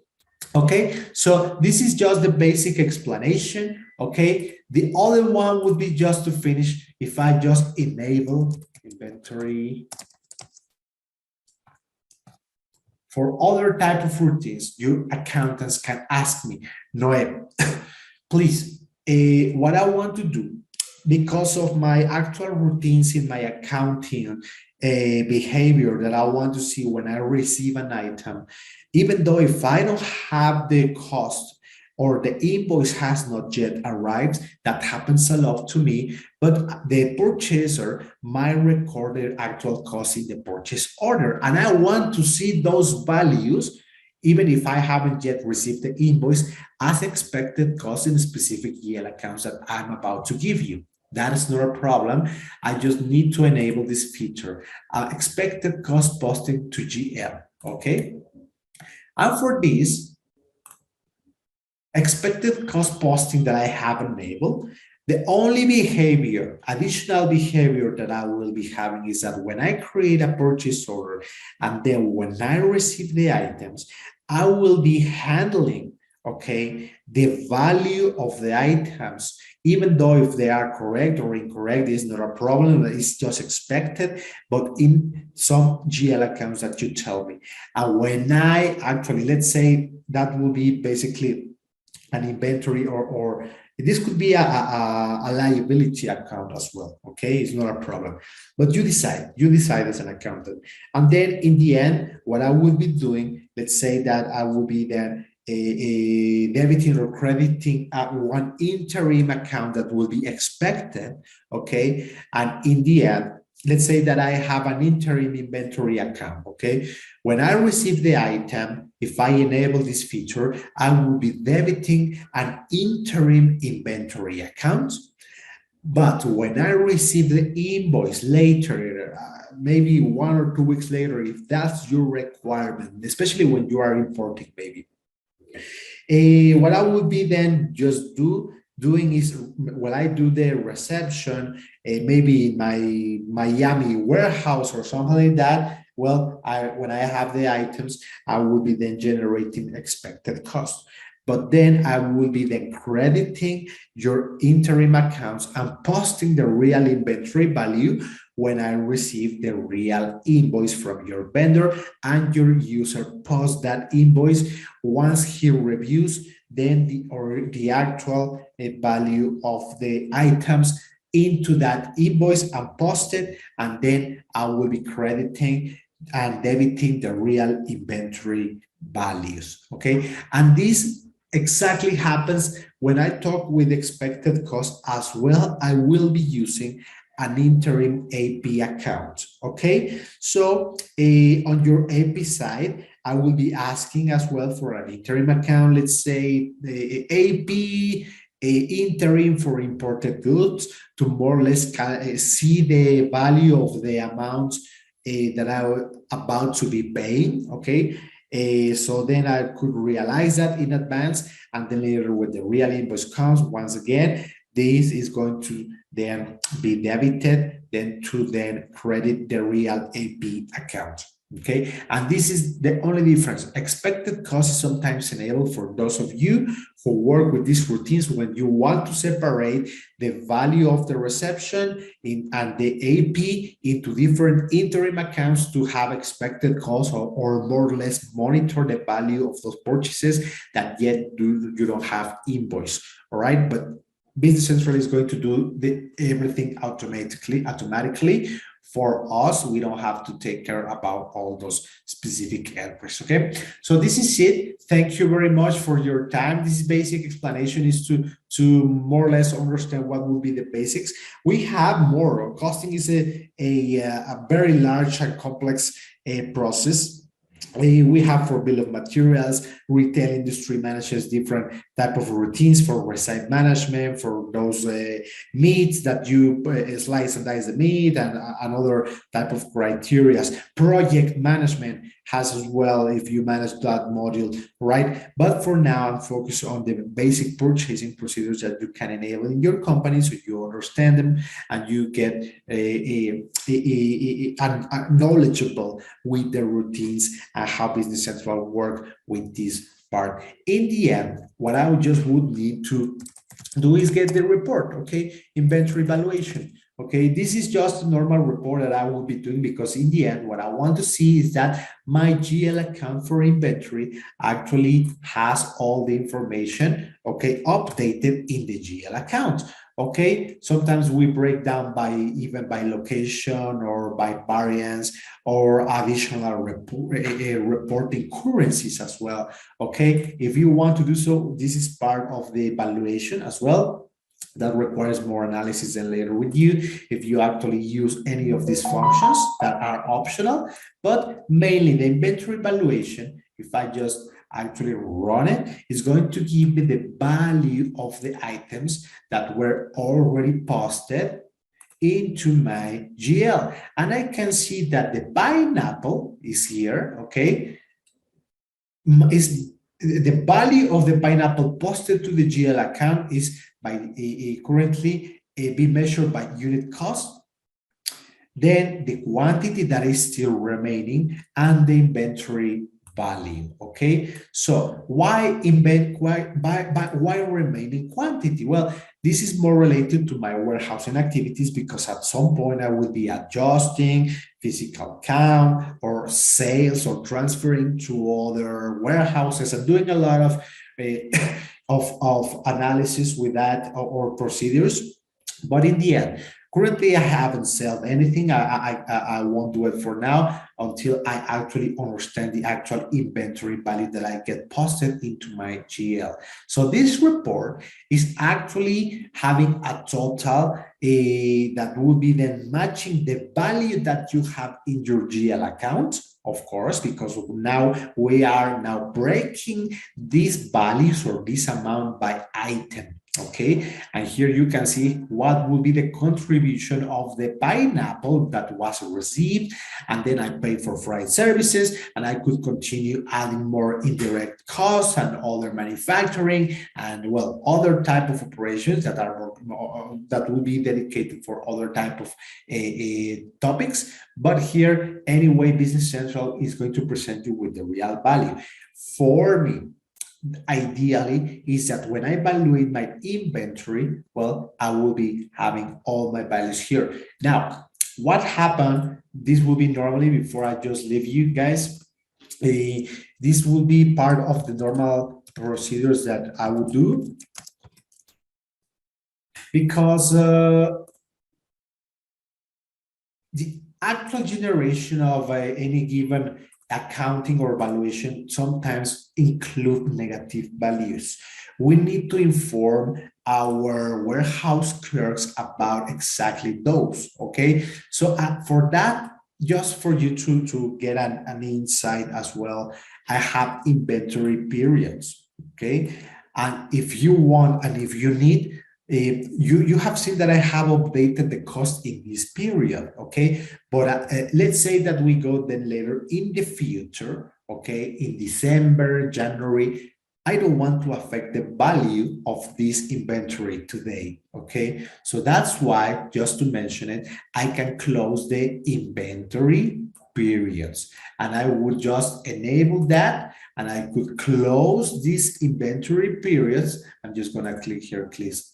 Okay, so this is just the basic explanation. Okay, the other one would be, just to finish, if I just enable inventory for other type of routines, your accountants can ask me, Noé, please, what I want to do, because of my actual routines in my accounting behavior that I want to see when I receive an item, even though if I don't have the cost or the invoice has not yet arrived, that happens a lot to me, but the purchaser might record their actual cost in the purchase order. And I want to see those values, even if I haven't yet received the invoice, as expected cost in specific GL accounts that I'm about to give you. That is not a problem. I just need to enable this feature, expected cost posting to GL, okay? And for this expected cost posting that I have enabled, the only behavior, additional behavior that I will be having is that when I create a purchase order and then when I receive the items, I will be handling, okay, the value of the items, even though if they are correct or incorrect is not a problem, it's just expected, but in some GL accounts that you tell me. And when I actually, let's say that will be basically an inventory, or this could be a liability account as well, okay? It's not a problem, but you decide as an accountant. And then in the end, what I will be doing, let's say that I will be then debiting or crediting one interim account that will be expected, okay? And in the end, let's say that I have an interim inventory account, okay? When I receive the item, if I enable this feature, I will be debiting an interim inventory account. But when I receive the invoice later, maybe 1 or 2 weeks later, if that's your requirement, especially when you are importing, maybe, what I would be then just doing is, when I do the reception, maybe in my Miami warehouse or something like that, well, when I have the items, I will be then generating expected cost. But then I will be then crediting your interim accounts and posting the real inventory value when I receive the real invoice from your vendor, and your user posts that invoice. Once he reviews, then the actual value of the items into that invoice and post it, and then I will be crediting and debiting the real inventory values, okay? And this exactly happens when I talk with expected cost as well. I will be using an interim AP account, okay? So on your AP side, I will be asking as well for an interim account, let's say the AP interim for imported goods, to more or less see the value of the amounts that I'm about to be paying, okay? So then I could realize that in advance, and then later when the real invoice comes, once again, this is going to then be debited, then to then credit the real AP account. Okay, and this is the only difference. Expected cost is sometimes enabled for those of you who work with these routines when you want to separate the value of the reception and the AP into different interim accounts to have expected costs, or more or less monitor the value of those purchases that yet you don't have invoice. All right, but Business Central is going to do everything automatically for us. We don't have to take care about all those specific entries. Okay, so this is it. Thank you very much for your time. This basic explanation is to more or less understand what will be the basics. We have more. Costing is a very large and complex process. We have for bill of materials. Retail industry manages different type of routines for receipt management, for those meats that you slice and dice the meat, and another type of criteria. Project management has as well, if you manage that module, right? But for now, I'm focused on the basic purchasing procedures that you can enable in your company, so you understand them and you get knowledgeable with the routines and how Business Central work with this part. In the end, what I just would need to do is get the report, okay? Inventory valuation. Okay, this is just a normal report that I will be doing, because in the end, what I want to see is that my GL account for inventory actually has all the information, okay, updated in the GL account. Okay, sometimes we break down even by location or by variance or additional reporting currencies as well. Okay, if you want to do so, this is part of the evaluation as well. That requires more analysis than later with you if you actually use any of these functions that are optional. But mainly the inventory valuation, if I just actually run it, is going to give me the value of the items that were already posted into my GL. And I can see that the pineapple is here, okay? Is the value of the pineapple posted to the GL account is currently being measured by unit cost, then the quantity that is still remaining, and the inventory value. Okay, so why remaining quantity? Well, this is more related to my warehousing activities, because at some point I will be adjusting physical count or sales or transferring to other warehouses and doing a lot of of analysis with that, or procedures. But in the end, currently I haven't sold anything. I won't do it for now until I actually understand the actual inventory value that I get posted into my GL. So this report is actually having a total that will be then matching the value that you have in your GL account, of course, because now we are now breaking these values or this amount by item. Okay, and here you can see what will be the contribution of the pineapple that was received, and then I paid for freight services, and I could continue adding more indirect costs and other manufacturing and, well, other type of operations that are that will be dedicated for other type of topics. But here, anyway, Business Central is going to present you with the real value. For me, ideally, is that when I evaluate my inventory, well, I will be having all my values here. Now, what happened, this will be normally, before I just leave you guys, this will be part of the normal procedures that I would do, because the actual generation of any given accounting or valuation sometimes include negative values. We need to inform our warehouse clerks about exactly those, okay? So for that, just for you to get an insight as well, I have inventory periods, okay? And if you want, and if you need, you have seen that I have updated the cost in this period, okay? But let's say that we go then later in the future, okay, in December, January, I don't want to affect the value of this inventory today, okay? So that's why, just to mention it, I can close the inventory periods. And I would just enable that, and I could close these inventory periods. I'm just going to click here, please.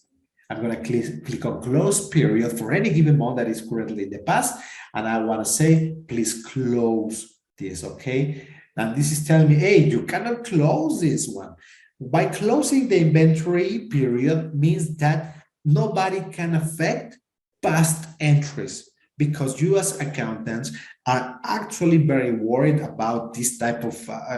I'm going to click on close period for any given month that is currently in the past. And I want to say, please close this, okay? And this is telling me, hey, you cannot close this one. By closing the inventory period means that nobody can affect past entries, because you as accountants are actually very worried about this type of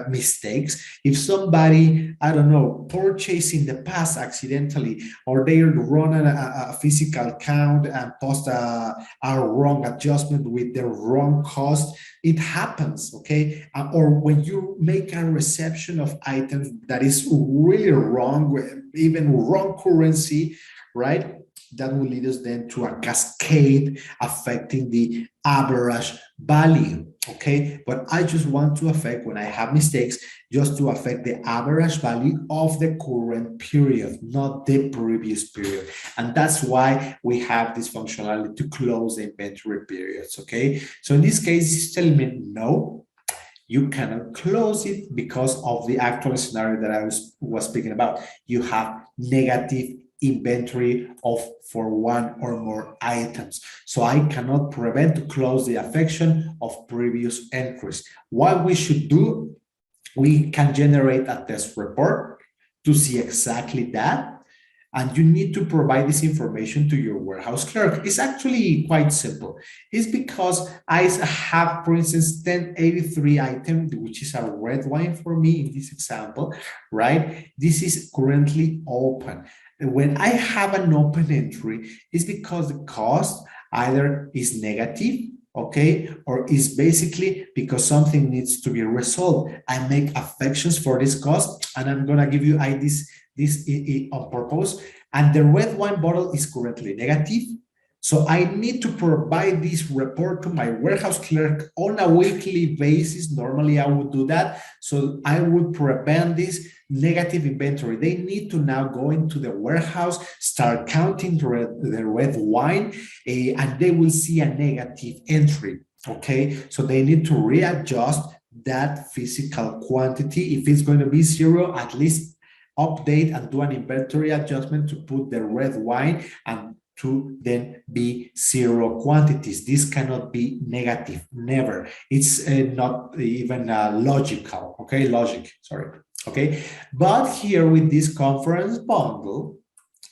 mistakes. If somebody, I don't know, purchased in the past accidentally, or they run a physical count and post a wrong adjustment with the wrong cost, it happens, okay? Or when you make a reception of items that is really wrong, even wrong currency, right? That will lead us then to a cascade affecting the average value, okay? But I just want to affect, when I have mistakes, just to affect the average value of the current period, not the previous period. And that's why we have this functionality to close the inventory periods, okay? So in this case, it's telling me no, you cannot close it because of the actual scenario that I was speaking about. You have negative inventory for one or more items. So I cannot prevent to close the affection of previous entries. What we should do, we can generate a test report to see exactly that. And you need to provide this information to your warehouse clerk. It's actually quite simple. It's because I have, for instance, 1083 item, which is a red wine for me in this example, right? This is currently open. When I have an open entry, it's because the cost either is negative, okay, or is basically because something needs to be resolved. I make affections for this cost, and I'm gonna give you this on purpose. And the red wine bottle is currently negative. So I need to provide this report to my warehouse clerk on a weekly basis. Normally I would do that. So I would prevent this negative inventory. They need to now go into the warehouse, start counting the red wine, and they will see a negative entry. Okay, so they need to readjust that physical quantity. If it's going to be zero, at least update and do an inventory adjustment to put the red wine and to then be zero quantities. This cannot be negative, never. It's not even logical, okay? Sorry, okay? But here with this conference bundle,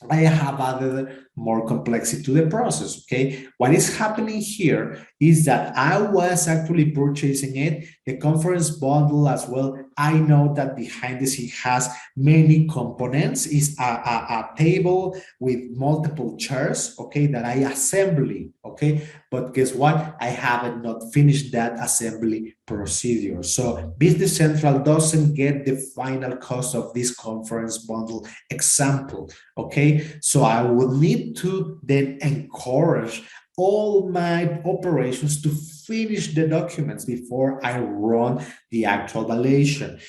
I have added more complexity to the process, okay? What is happening here is that I was actually purchasing it, the conference bundle as well. I know that behind the scene has many components. It's a table with multiple chairs, okay, that I assembly, okay? But guess what? I haven't not finished that assembly procedure. So Business Central doesn't get the final cost of this conference bundle example, okay? So I will need to then encourage all my operations to finish the documents before I run the actual valuation.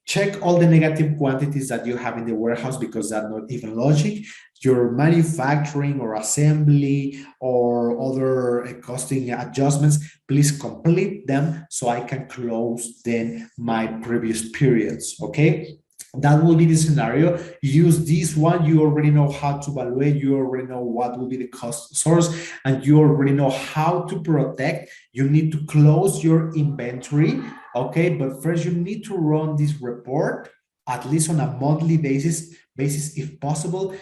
Check all the negative quantities that you have in the warehouse, because that's not even logic. Your manufacturing or assembly or other costing adjustments, please complete them so I can close then my previous periods, okay? That will be the scenario. Use this one. You already know how to evaluate. You already know what will be the cost source, and you already know how to protect. You need to close your inventory, okay? But first, you need to run this report at least on a monthly basis if possible,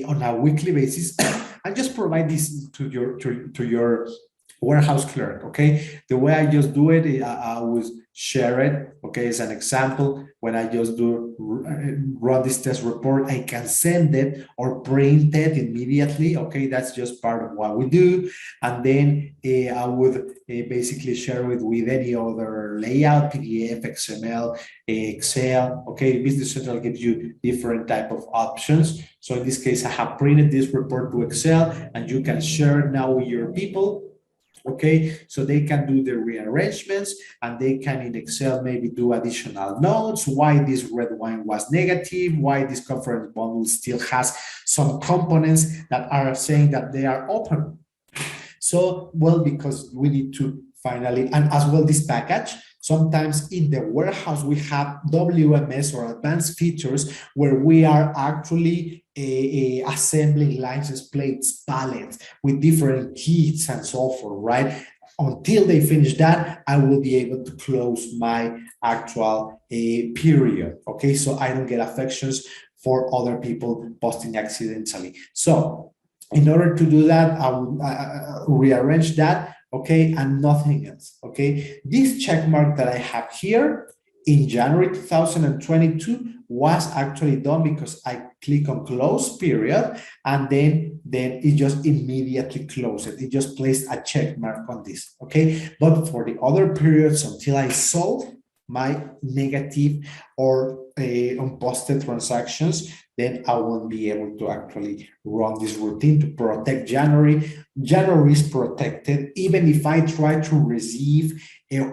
on a weekly basis, and just provide this to your warehouse clerk, okay? The way I just do it, I always share it, okay? As an example, when I just run this test report, I can send it or print it immediately, okay? That's just part of what we do. And then I would basically share it with any other layout, PDF, XML, Excel, okay? Business Central gives you different type of options. So in this case, I have printed this report to Excel, and you can share it now with your people, okay? So they can do the rearrangements, and they can in Excel maybe do additional notes, why this red wine was negative, why this conference bundle still has some components that are saying that they are open. So, well, because we need to finally, and as well this package. Sometimes in the warehouse, we have WMS or advanced features where we are actually assembling license plates, pallets with different kits and so forth, right? Until they finish that, I will be able to close my actual period, okay? So I don't get affections for other people posting accidentally. So in order to do that, I will rearrange that, okay, and nothing else, okay? This check mark that I have here in January 2022 was actually done because I click on close period, and then it just immediately closed it. It just placed a check mark on this, okay? But for the other periods, until I solve my negative or unposted transactions, then I won't be able to actually run this routine to protect January. January is protected even if I try to receive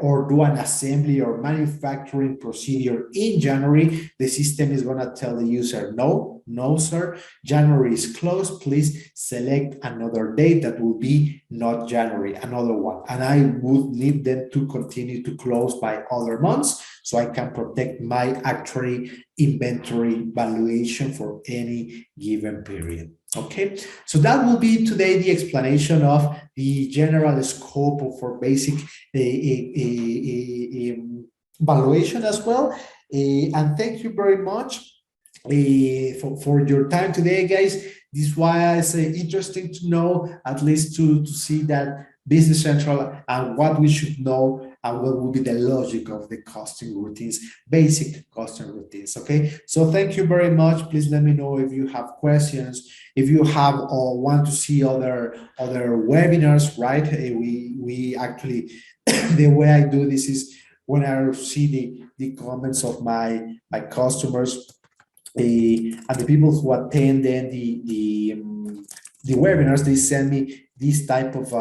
or do an assembly or manufacturing procedure in January. The system is going to tell the user, no, sir, January is closed. Please select another date that will be not January, another one. And I would need them to continue to close by other months so I can protect my actually inventory valuation for any given period. Okay, so that will be today the explanation of the general scope for basic valuation as well. And thank you very much for your time today, guys. This is why it's interesting to know, at least to see that Business Central and what we should know and what will be the logic of the costing routines, basic costing routines, okay? So thank you very much. Please let me know if you have questions, if you have or want to see other webinars, right? We actually, the way I do this is when I see the comments of my customers, and the people who attend then the webinars, they send me this type of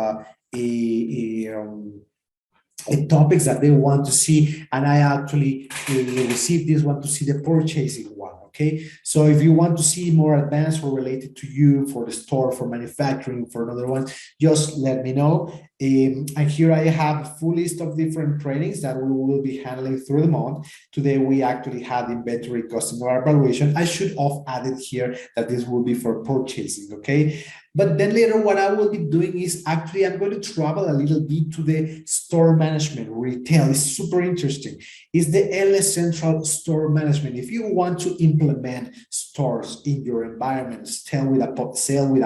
topics that they want to see, and I actually receive this one to see the purchasing one. Okay, so if you want to see more advanced or related to you for the store, for manufacturing, for another one, just let me know. And here I have a full list of different trainings that we will be handling through the month. Today we actually had inventory customer evaluation. I should have added here that this will be for purchasing, okay? But then later what I will be doing is actually I'm going to travel a little bit to the store management, retail. It's super interesting. It's the LS Central Store Management. If you want to implement stores in your environment, sell with a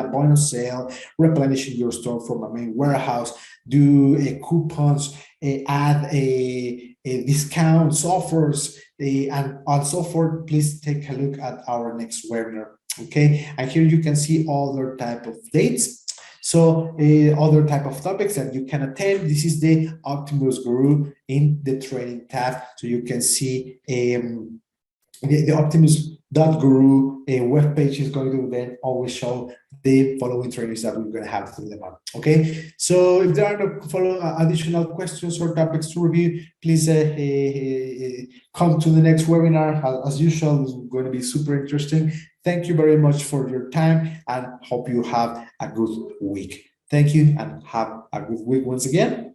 point of sale, replenishing your store from a main warehouse, do coupons, add discounts, offers, and so forth, please take a look at our next webinar. Okay, and here you can see other type of dates. So other type of topics that you can attend. This is the Optimus Guru in the training tab. So you can see the Optimus.guru web page is going to then always show the following trainings that we're going to have through the month. Okay, so if there are no additional questions or topics to review, please come to the next webinar. As usual, it's going to be super interesting. Thank you very much for your time and hope you have a good week. Thank you and have a good week once again.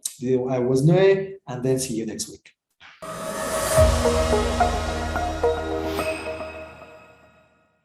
I was Noe, and then see you next week.